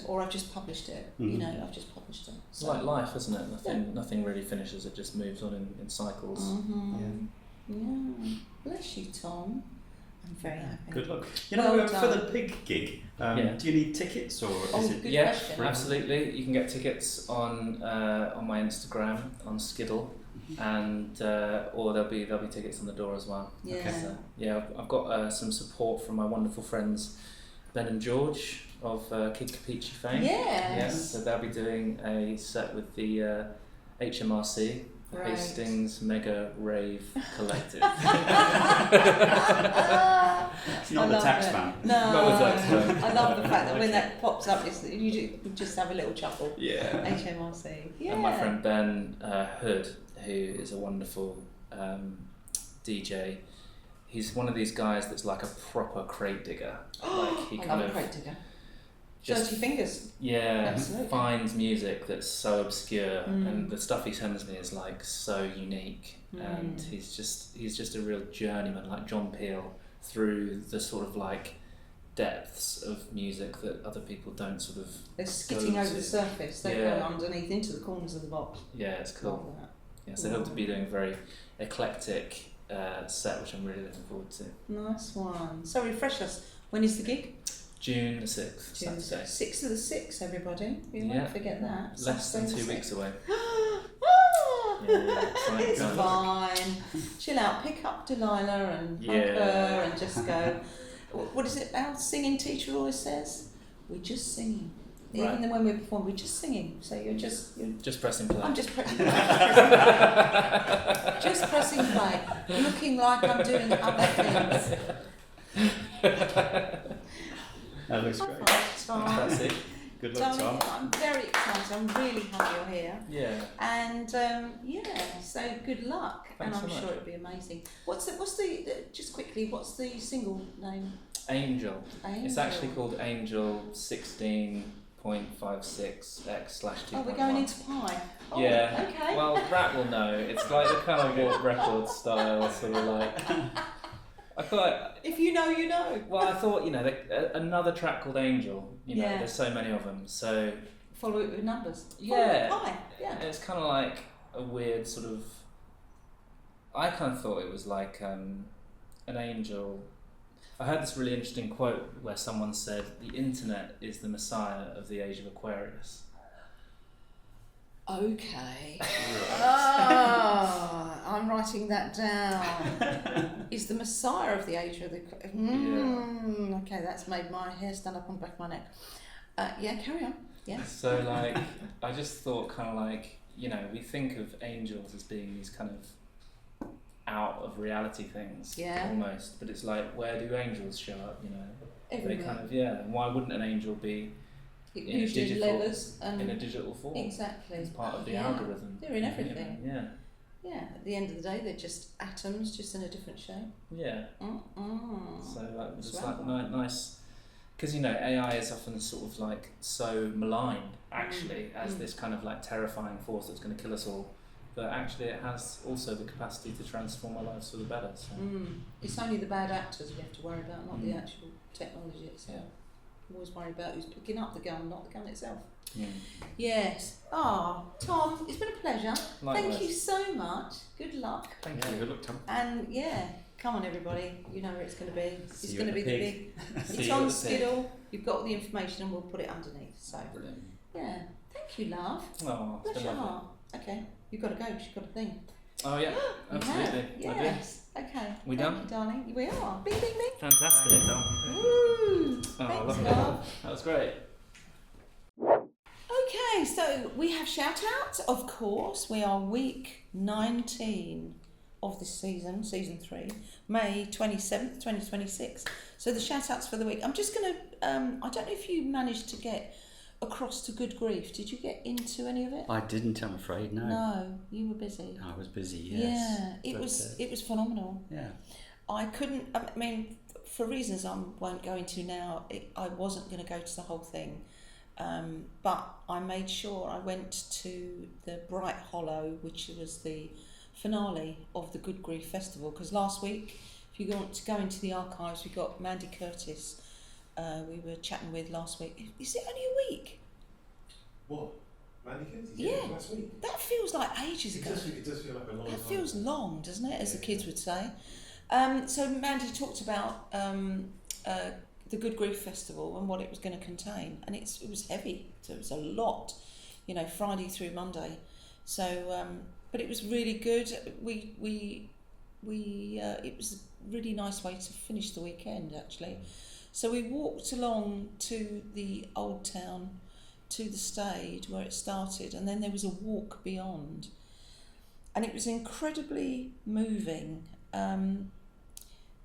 or I've just published it. Mhm. I've just published it. It's like life, isn't it? Nothing really finishes. It just moves on in cycles. Mm-hmm. Yeah. Bless you, Tom. I'm very happy. Good luck. Well For the done. pig gig, Yeah. do you need tickets or Oh, is it? good Yeah, question. absolutely. You can get tickets on my Instagram on Skiddle, and or there'll be tickets on the door as well. Yeah. So, yeah, I've got some support from my wonderful friends Ben and George of Kid Capici fame. Yes. Yeah, so they'll be doing a set with the HMRC, Right. Hastings Mega Rave Collective. It's not the tax man. No, Not the tax man. I love the fact that when that pops up, you just have a little chuckle. Yeah. HMRC. Yeah. And my friend Ben Hood, who is a wonderful DJ, he's one of these guys that's like a proper crate digger. Like he I kind love of a crate digger. just Dirty fingers. yeah Absolutely. finds music that's so obscure, Mm. and the stuff he sends me is like so unique, and he's just a real journeyman, like John Peel, through the sort of like depths of music that other people don't sort of. They're skitting go over to. the surface. They Yeah. go underneath into the corners of the box. Yeah, it's cool. Love that. Yeah, so he'll be doing a very eclectic set, which I'm really looking forward to. Nice one. So refresh us. When is the gig? June the 6th, June Saturday. 6th of the 6th, everybody. You Yeah. won't forget that. Less than Saturday 2 the weeks away. 6th. Yeah, It's fine. fine. Chill out. Pick up Delilah and hug her and just go. What is it our singing teacher always says? We're just singing. Right. Even when we perform, we're just singing. So you're Just pressing play. I'm just pressing play. Just pressing play. Looking like I'm doing other things. That looks great. Tom. That's it. Good luck, Darling, Tom. I'm very excited. I'm really happy you're here. Yeah. And so good luck. Thanks and I'm so much. sure it'll be amazing. What's the just quickly? What's the single name? Angel. Angel. It's actually called Angel 16.56x/2.1. Oh, we're going into Pi. Oh, Yeah. Okay. Well, Rat will know. It's like the kind of walk record style, sort of like I thought. If you know, you know. Well, I thought, you know, another track called Angel. You know, Yeah. there's so many of them. So Follow it with numbers. Yeah. Follow it by. Yeah. it's kind of like a weird sort of. I kind of thought it was like an angel. I heard this really interesting quote where someone said, "The internet is the messiah of the age of Aquarius." Okay. Ah, I'm writing that down. Is the Messiah of the age of the... Okay, that's made my hair stand up on the back of my neck. Yeah, carry on. Yeah. So like, I just thought kind of like, you know, we think of angels as being these kind of out of reality things, Yeah. almost. But it's like, where do angels show up? You know, Everywhere. they kind of and why wouldn't an angel be in a Usually digital leathers and... in a digital form? Exactly. It's part of the Yeah. algorithm. They're in everything. You know? Yeah, at the end of the day, they're just atoms, just in a different shape. Yeah. Mm-mm. So like, it's That's like right. nice, because you know AI is often sort of like so maligned actually as this kind of like terrifying force that's going to kill us all, but actually it has also the capacity to transform our lives for the better. So It's only the bad actors we have to worry about, not the actual technology itself. I'm always worried about who's picking up the gun, not the gun itself. Yes. Oh, Tom, it's been a pleasure. Likewise. Thank you so much. Good luck. Thank Yeah, you. good luck, Tom. And yeah, come on everybody. You know where it's going to be. It's See you going to at be the the pig. big. See It's you on at the pig. Skiddle. You've got all the information, and we'll put it underneath. So Brilliant. yeah, thank you, love. Oh, it's Bless been your lovely. heart. Okay, you've got to go. 'Cause you've got a thing. Oh yeah, You absolutely. have? I do. Yes. Okay. We Thank done? you, darling. We are. Bing, bing, bing. Fantastic. Woo! Oh, Thanks, lovely. love. That was great. Okay, so we have shout outs, of course. We are week 19 of this season, season 3, May 27th, 2026. So the shout outs for the week. I'm just going to, I don't know if you managed to get across to Good Grief. Did you get into any of it? I didn't, I'm afraid, no. No, you were busy. I was busy, yes. Yeah, it But, was phenomenal. yeah. I couldn't, I mean, for reasons I won't go into now, I wasn't going to go to the whole thing. But I made sure I went to the Bright Hollow, which was the finale of the Good Grief Festival, because last week, if you want to go into the archives, we got Mandy Curtis, we were chatting with last week. Is it only a week? What? Mandy Curtis? Yeah. Last week. That feels like ages ago. It does feel like a long That time. feels long, doesn't it, as the kids would say. So Mandy talked about the Good Grief Festival and what it was going to contain, and it was heavy, so it was a lot, you know, Friday through Monday. So, but it was really good. It was a really nice way to finish the weekend, actually. So we walked along to the old town, to the stage where it started, and then there was a walk beyond, and it was incredibly moving.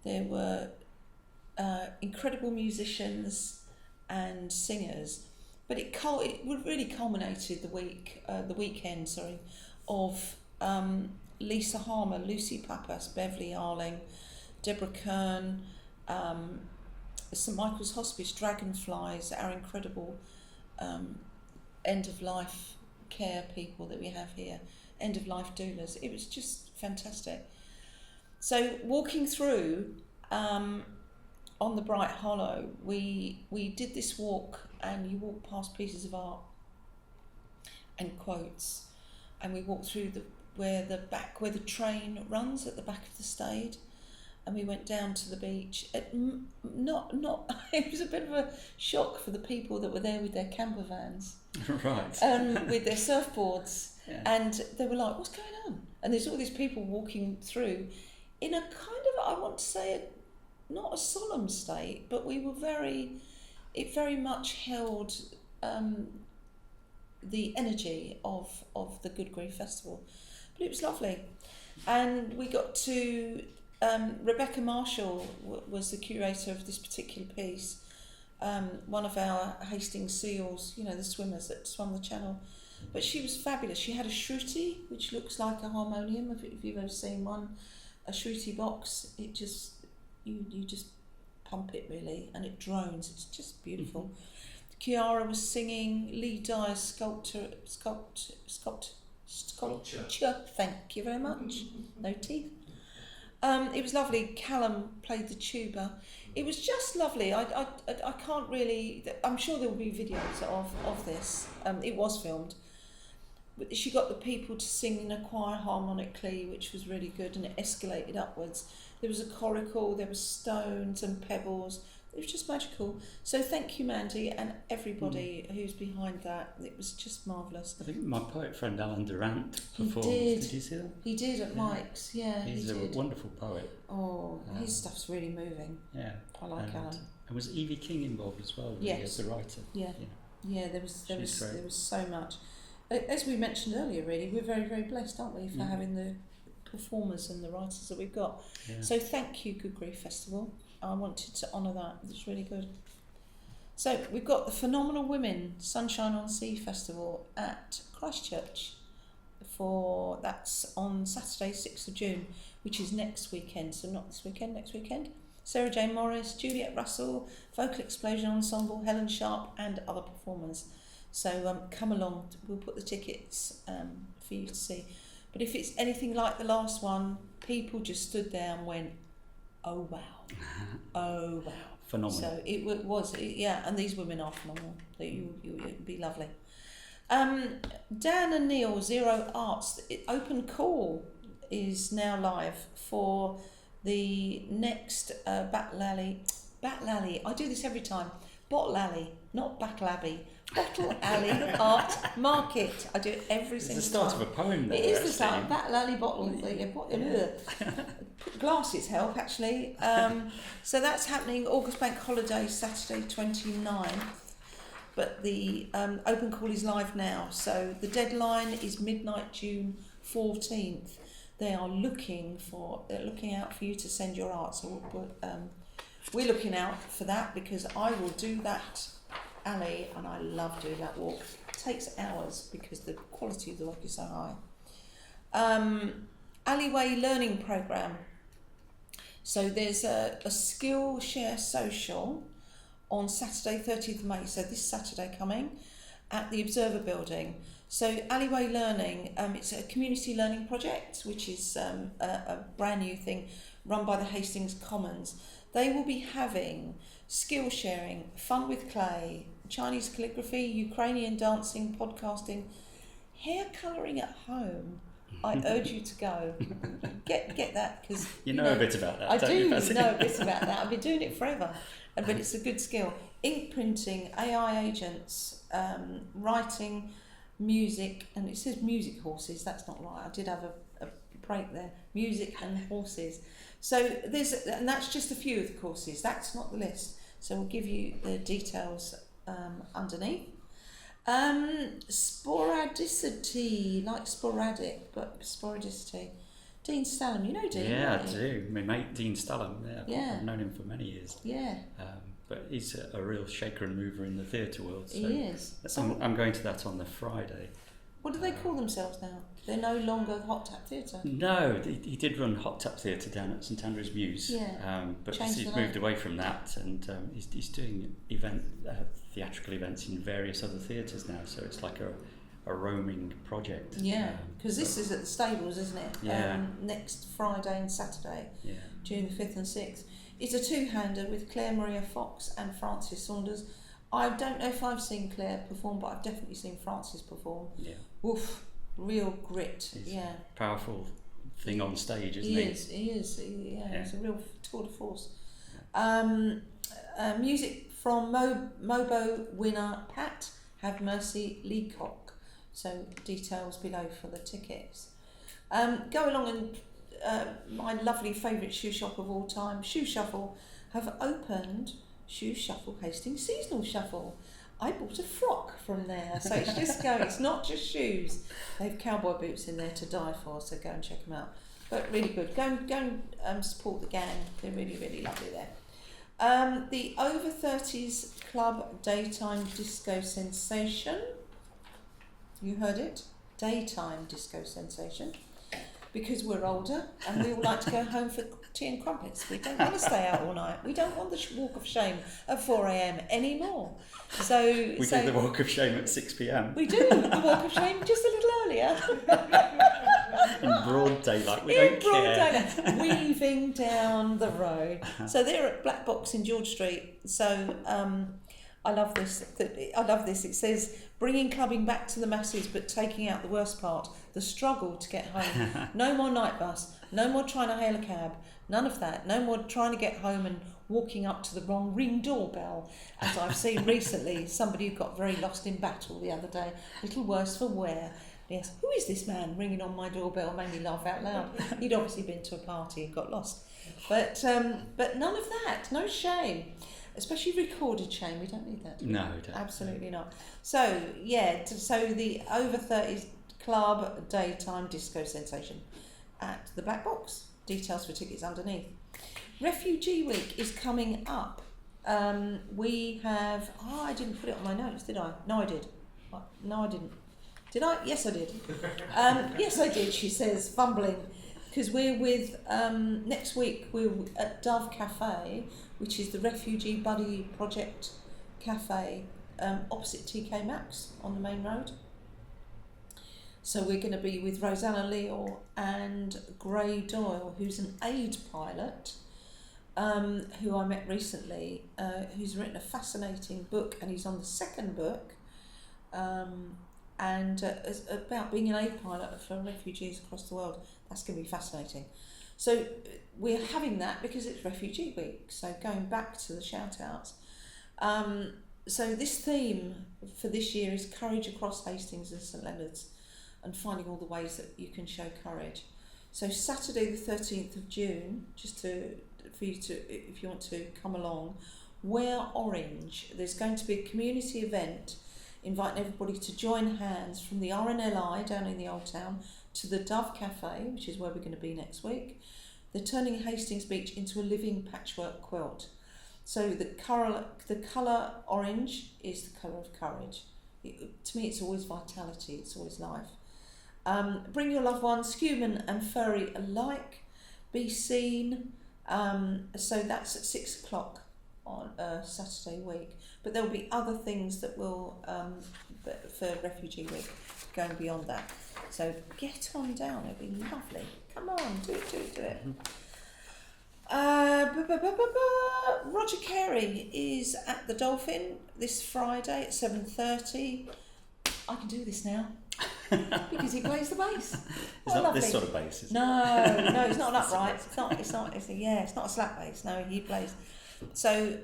There were incredible musicians and singers, but it really culminated the weekend of Lisa Harmer, Lucy Pappas, Beverly Arling, Deborah Kern, St Michael's Hospice, Dragonflies, our incredible end of life care people that we have here, end of life doulas. It was just fantastic. So walking through on the Bright Hollow, we did this walk, and you walk past pieces of art and quotes, and we walked through where the train runs at the back of the stage, and we went down to the beach. It was a bit of a shock for the people that were there with their camper vans, Right. with their surfboards, Yeah. and they were like, "What's going on?" And there's all these people walking through in a kind of, I want to say, not a solemn state, but it very much held the energy of the Good Grief Festival. But it was lovely. And we got to, Rebecca Marshall was the curator of this particular piece, one of our Hastings seals, you know, the swimmers that swam the channel. But she was fabulous. She had a shruti, which looks like a harmonium, if you've ever seen one. A shruti box, it just, you just pump it really, and it drones. It's just beautiful. Mm-hmm. Chiara was singing. Lee Dyer's sculpture. Thank you very much. No teeth. It was lovely. Callum played the tuba. It was just lovely. I can't really. I'm sure there will be videos of this. It was filmed. But she got the people to sing in a choir harmonically, which was really good, and it escalated upwards. There was a coracle, there was stones and pebbles. It was just magical. So thank you, Mandy, and everybody who's behind that. It was just marvellous. I think my poet friend Alan Durant performed. Did you see that? He did at Mike's, yeah. He's he a did. wonderful poet. Oh, his stuff's really moving. Yeah. I like Alan. And was Evie King involved as well? Yes. The writer. Yeah. There was great. so much. As we mentioned earlier, really, we're very, very blessed, aren't we, for having the performers and the writers that we've got. Yeah. So thank you, Good Grief Festival. I wanted to honour that. It's really good. So we've got the Phenomenal Women Sunshine-on-Sea Festival at Christchurch. That's on Saturday, 6th of June, which is next weekend. So not this weekend, next weekend. Sarah Jane Morris, Juliet Russell, Vocal Explosion Ensemble, Helen Sharp, and other performers. So come along. We'll put the tickets for you to see. But if it's anything like the last one, people just stood there and went, "Oh wow, oh wow!" Phenomenal. So it was, and these women are phenomenal. So you'd be lovely. Dan and Neil, Zero Arts, open call is now live for the next Battle Alley. I do this every time. Bottle Alley, not Battle Abbey. Bottle Alley Art Market. I do it every single time. It's the start of a poem there. It is the start. Battle Alley Bottle. Glasses help, actually. So that's happening August Bank Holiday, Saturday 29th. But the open call is live now. So the deadline is midnight, June 14th. They are looking out for you to send your art. So we're looking out for that, because I will do that alley, and I love doing that walk. It takes hours because the quality of the work is so high. Alleyway Learning Programme. So there's a Skillshare social on Saturday 30th of May, so this Saturday coming, at the Observer Building. So Alleyway Learning, it's a community learning project, which is a brand new thing run by the Hastings Commons. They will be having skill sharing, fun with clay, Chinese calligraphy, Ukrainian dancing, podcasting, hair colouring at home. I urge you to go. Get that, because you know a bit about that. I don't do you, know Patsy? a bit about that. I've been doing it forever, but it's a good skill. Ink printing, AI agents, writing, music, and it says music horses. That's not right. I did have a break there. Music and horses. So and that's just a few of the courses. That's not the list. So we'll give you the details underneath. Sporadicity, like sporadic, but sporadicity. Dean Stallum, you know Dean? Yeah, don't I you? do. My mate Dean Stallum. Yeah. I've known him for many years. Yeah. But he's a real shaker and mover in the theatre world. So He is. I'm going to that on the Friday. What do they call themselves now? They're no longer Hot Tap Theatre. No, he did run Hot Tap Theatre down at St Andrews Mews. Yeah. But Changed he's the moved name. away from that, and he's doing theatrical events in various other theatres now. So it's like a roaming project. Yeah, because this is at the stables, isn't it? Yeah. Next Friday and Saturday, Yeah. June the 5th and 6th. It's a two-hander with Claire Maria Fox and Frances Saunders. I don't know if I've seen Claire perform, but I've definitely seen Frances perform. Yeah. Oof, real grit. He's yeah. a powerful thing on stage, isn't He he? is. He's a real tour de force. Yeah. Music from Mobo winner Pat Have Mercy Leacock. So details below for the tickets. Go along and my lovely favourite shoe shop of all time, Shoe Shuffle, have opened Shoe Shuffle Hastings Seasonal Shuffle. I bought a frock from there, so it's just going. It's not just shoes. They have cowboy boots in there to die for, so go and check them out. But really good. Go and support the gang. They're really, really lovely there. The Over 30s Club Daytime Disco Sensation. You heard it? Daytime Disco Sensation. because we're older and we all like to go home for tea and crumpets. We don't want to stay out all night. We don't want the walk of shame at 4 a.m. anymore. So we do the walk of shame at 6 p.m. We do the walk of shame just a little earlier. In broad daylight. We In don't broad care. daylight, weaving down the road. So they're at Black Box in George Street. So I love this. I love this. It says bringing clubbing back to the masses, but taking out the worst part, the struggle to get home. No more night bus. No more trying to hail a cab. None of that. No more trying to get home and walking up to the wrong ring doorbell. As I've seen recently, somebody who got very lost in battle the other day. A little worse for wear. Yes, who is this man ringing on my doorbell? Made me laugh out loud. He'd obviously been to a party and got lost. But none of that. No shame. Especially recorded shame. We don't need that. No, we don't. Absolutely not. So, yeah, so the over 30s club daytime disco sensation at the Black Box. Details for tickets underneath. Refugee Week is coming up. We have... I didn't put it on my notes, did I? No, I did. No, I didn't. Did I? Yes, I did. Yes, I did, she says, fumbling. Because we're with... next week, we're at Dove Cafe, which is the Refugee Buddy Project Cafe opposite TK Maxx on the main road. So we're going to be with Rosanna Leal and Gray Doyle, who's an aid pilot, who I met recently, who's written a fascinating book, and he's on the second book, and about being an aid pilot for refugees across the world. That's going to be fascinating. So we're having that because it's Refugee Week. So going back to the shout-outs. So this theme for this year is Courage Across Hastings and St Leonards, and finding all the ways that you can show courage. So Saturday the 13th of June, for you to, if you want to come along, wear orange. There's going to be a community event inviting everybody to join hands from the RNLI down in the Old Town to the Dove Cafe, which is where we're going to be next week. They're turning Hastings Beach into a living patchwork quilt. So the colour orange is the colour of courage. To me, it's always vitality, it's always life. Bring your loved ones, human and furry alike. Be seen. So that's at 6 o'clock on Saturday week. But there'll be other things that will, for Refugee Week, going beyond that. So get on down, it'll be lovely. Come on, do it. Roger Carey is at the Dolphin this Friday at 7:30. I can do this now because he plays the bass. It's not this sort of bass, is it? No, it's not an upright. It's not a slap bass. No, he plays. So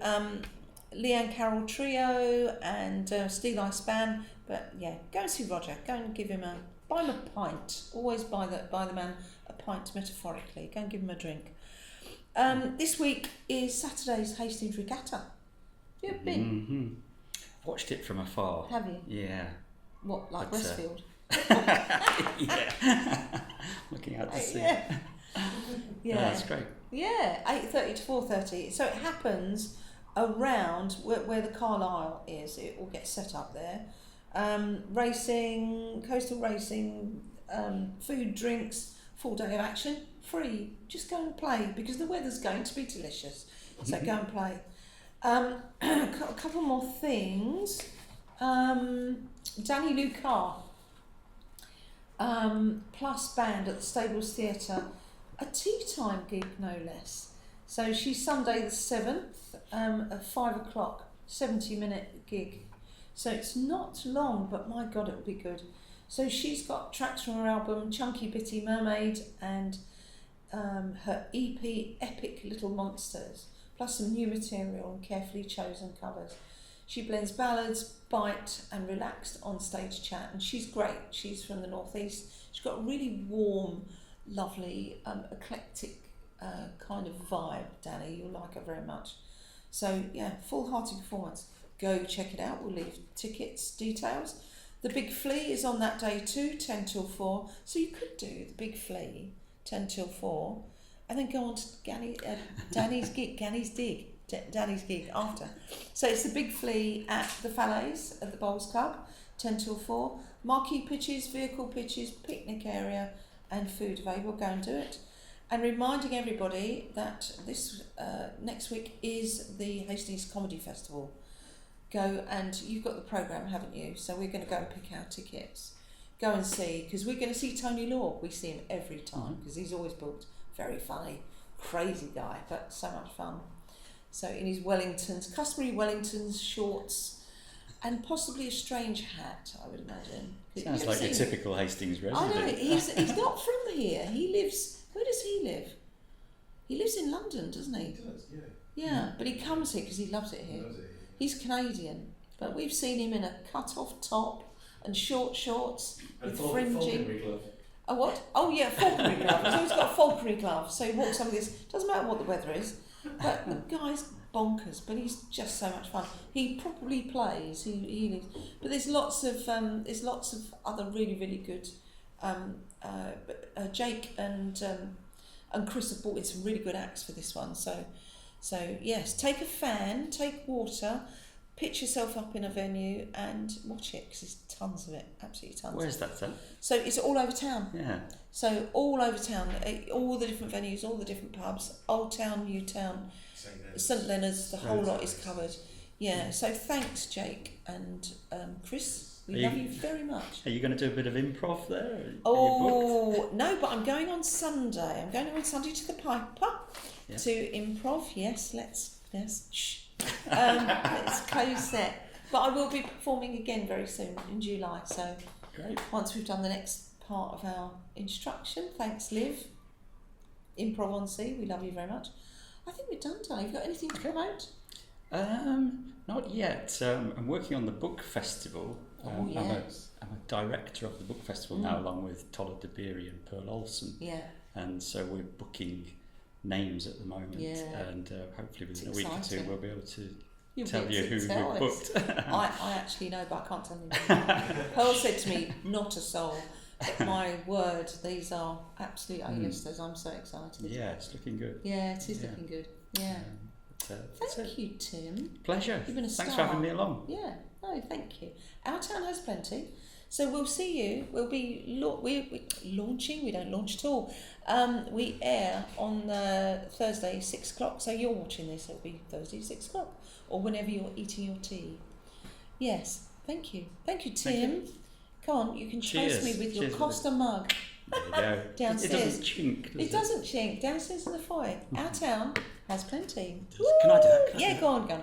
Leanne Carroll Trio and Steel Ice Band. But yeah, go and see Roger. Go and buy him a pint. Always buy the man a pint metaphorically. Go and give him a drink. This week is Saturday's Hastings Regatta. You ever been? Mm-hmm. Watched it from afar. Have you? Yeah. What, like Westfield? Yeah. Looking out to sea. Yeah. Yeah, that's great. Yeah, 8:30 to 4:30. So it happens around where the Carlisle is. It all gets set up there. Racing, coastal racing, food, drinks, full day of action, free. Just go and play because the weather's going to be delicious. So go and play. A couple more things. Danny Lou Carr, plus band at the Stables Theatre, a tea time gig no less. So she's Sunday the 7th at 5 o'clock, 70-minute gig. So it's not long, but my God, it'll be good. So she's got tracks from her album Chunky Bitty Mermaid and her EP Epic Little Monsters, plus some new material and carefully chosen covers. She blends ballads, bite and relaxed on-stage chat, and she's great. She's from the northeast. She's got a really warm, lovely, eclectic kind of vibe, Danny. You'll like her very much. So yeah, full-hearted performance. Go check it out. We'll leave tickets, details. The Big Flea is on that day too, 10 till 4. So you could do the Big Flea, 10 till 4, and then go on to Danny's gig after. So it's the Big Flea at the Falaise at the Bowls Club, 10 till 4. Marquee pitches, vehicle pitches, picnic area, and food available. Go and do it. And reminding everybody that this next week is the Hastings Comedy Festival. Go, and you've got the programme, haven't you? So we're going to go and pick our tickets. Go and see, because we're going to see Tony Law. We see him every time because he's always booked. Very funny, crazy guy, but so much fun. So in his Wellingtons, customary Wellingtons, shorts, and possibly a strange hat, I would imagine. Sounds like a typical Hastings resident. I know, he's not from here. He lives, where does he live? He lives in London, doesn't he? He does, yeah. Yeah, but he comes here because he loves it here. He loves it. He's Canadian, but we've seen him in a cut-off top and short shorts with fringing. Oh, what? Oh, yeah, falconry glove. So he's got a falconry glove, so he walks over this. Doesn't matter what the weather is, but the guy's bonkers. But he's just so much fun. He probably plays. He lives. But there's lots of other really good. Jake and Chris have brought in some really good acts for this one. So yes, take a fan, take water, pitch yourself up in a venue and watch it because there's tons of it, absolutely tons. Where's that then? So it's all over town. Yeah. So all over town, all the different venues, all the different pubs, Old Town, New Town, St Leonards, the whole lot is covered. Yeah. So thanks, Jake and Chris. We love you very much. Are you going to do a bit of improv there? Oh no, but I'm going on Sunday. I'm going on Sunday to the Piper to improv. Yes, let's shh. Let's close that. But I will be performing again very soon in July. So great. Once we've done the next part of our instruction, thanks, Liv. Improv-on-sea, we love you very much. I think we're done, darling. Have you got anything to promote? Not yet. I'm working on the book festival. Yes. I'm a director of the book festival now, along with Tolla De Beery and Pearl Olsen. Yeah. And so we're booking names at the moment, and hopefully within a week or two we'll be able to tell you who we've booked. I actually know, but I can't tell you. Pearl said to me, not a soul. But my word, these are absolute A-listers. I'm so excited. Yeah, it's looking good. Yeah, it is looking good. Yeah. Thank you, Tim. Pleasure. You've been a star. Thanks for having me along. Yeah. No, thank you. Our town has plenty. So we'll see you. We'll be we're launching. We don't launch at all. We air on Thursday, 6 o'clock. So you're watching this. It'll be Thursday, 6 o'clock, or whenever you're eating your tea. Yes. Thank you. Thank you, Tim. Thank you. Come on, you can toast me with your Costa mug. There you go. Downstairs. It doesn't chink. It doesn't chink. Downstairs in the foyer. Our town has plenty. Can I do that? Yeah, go on. Yay!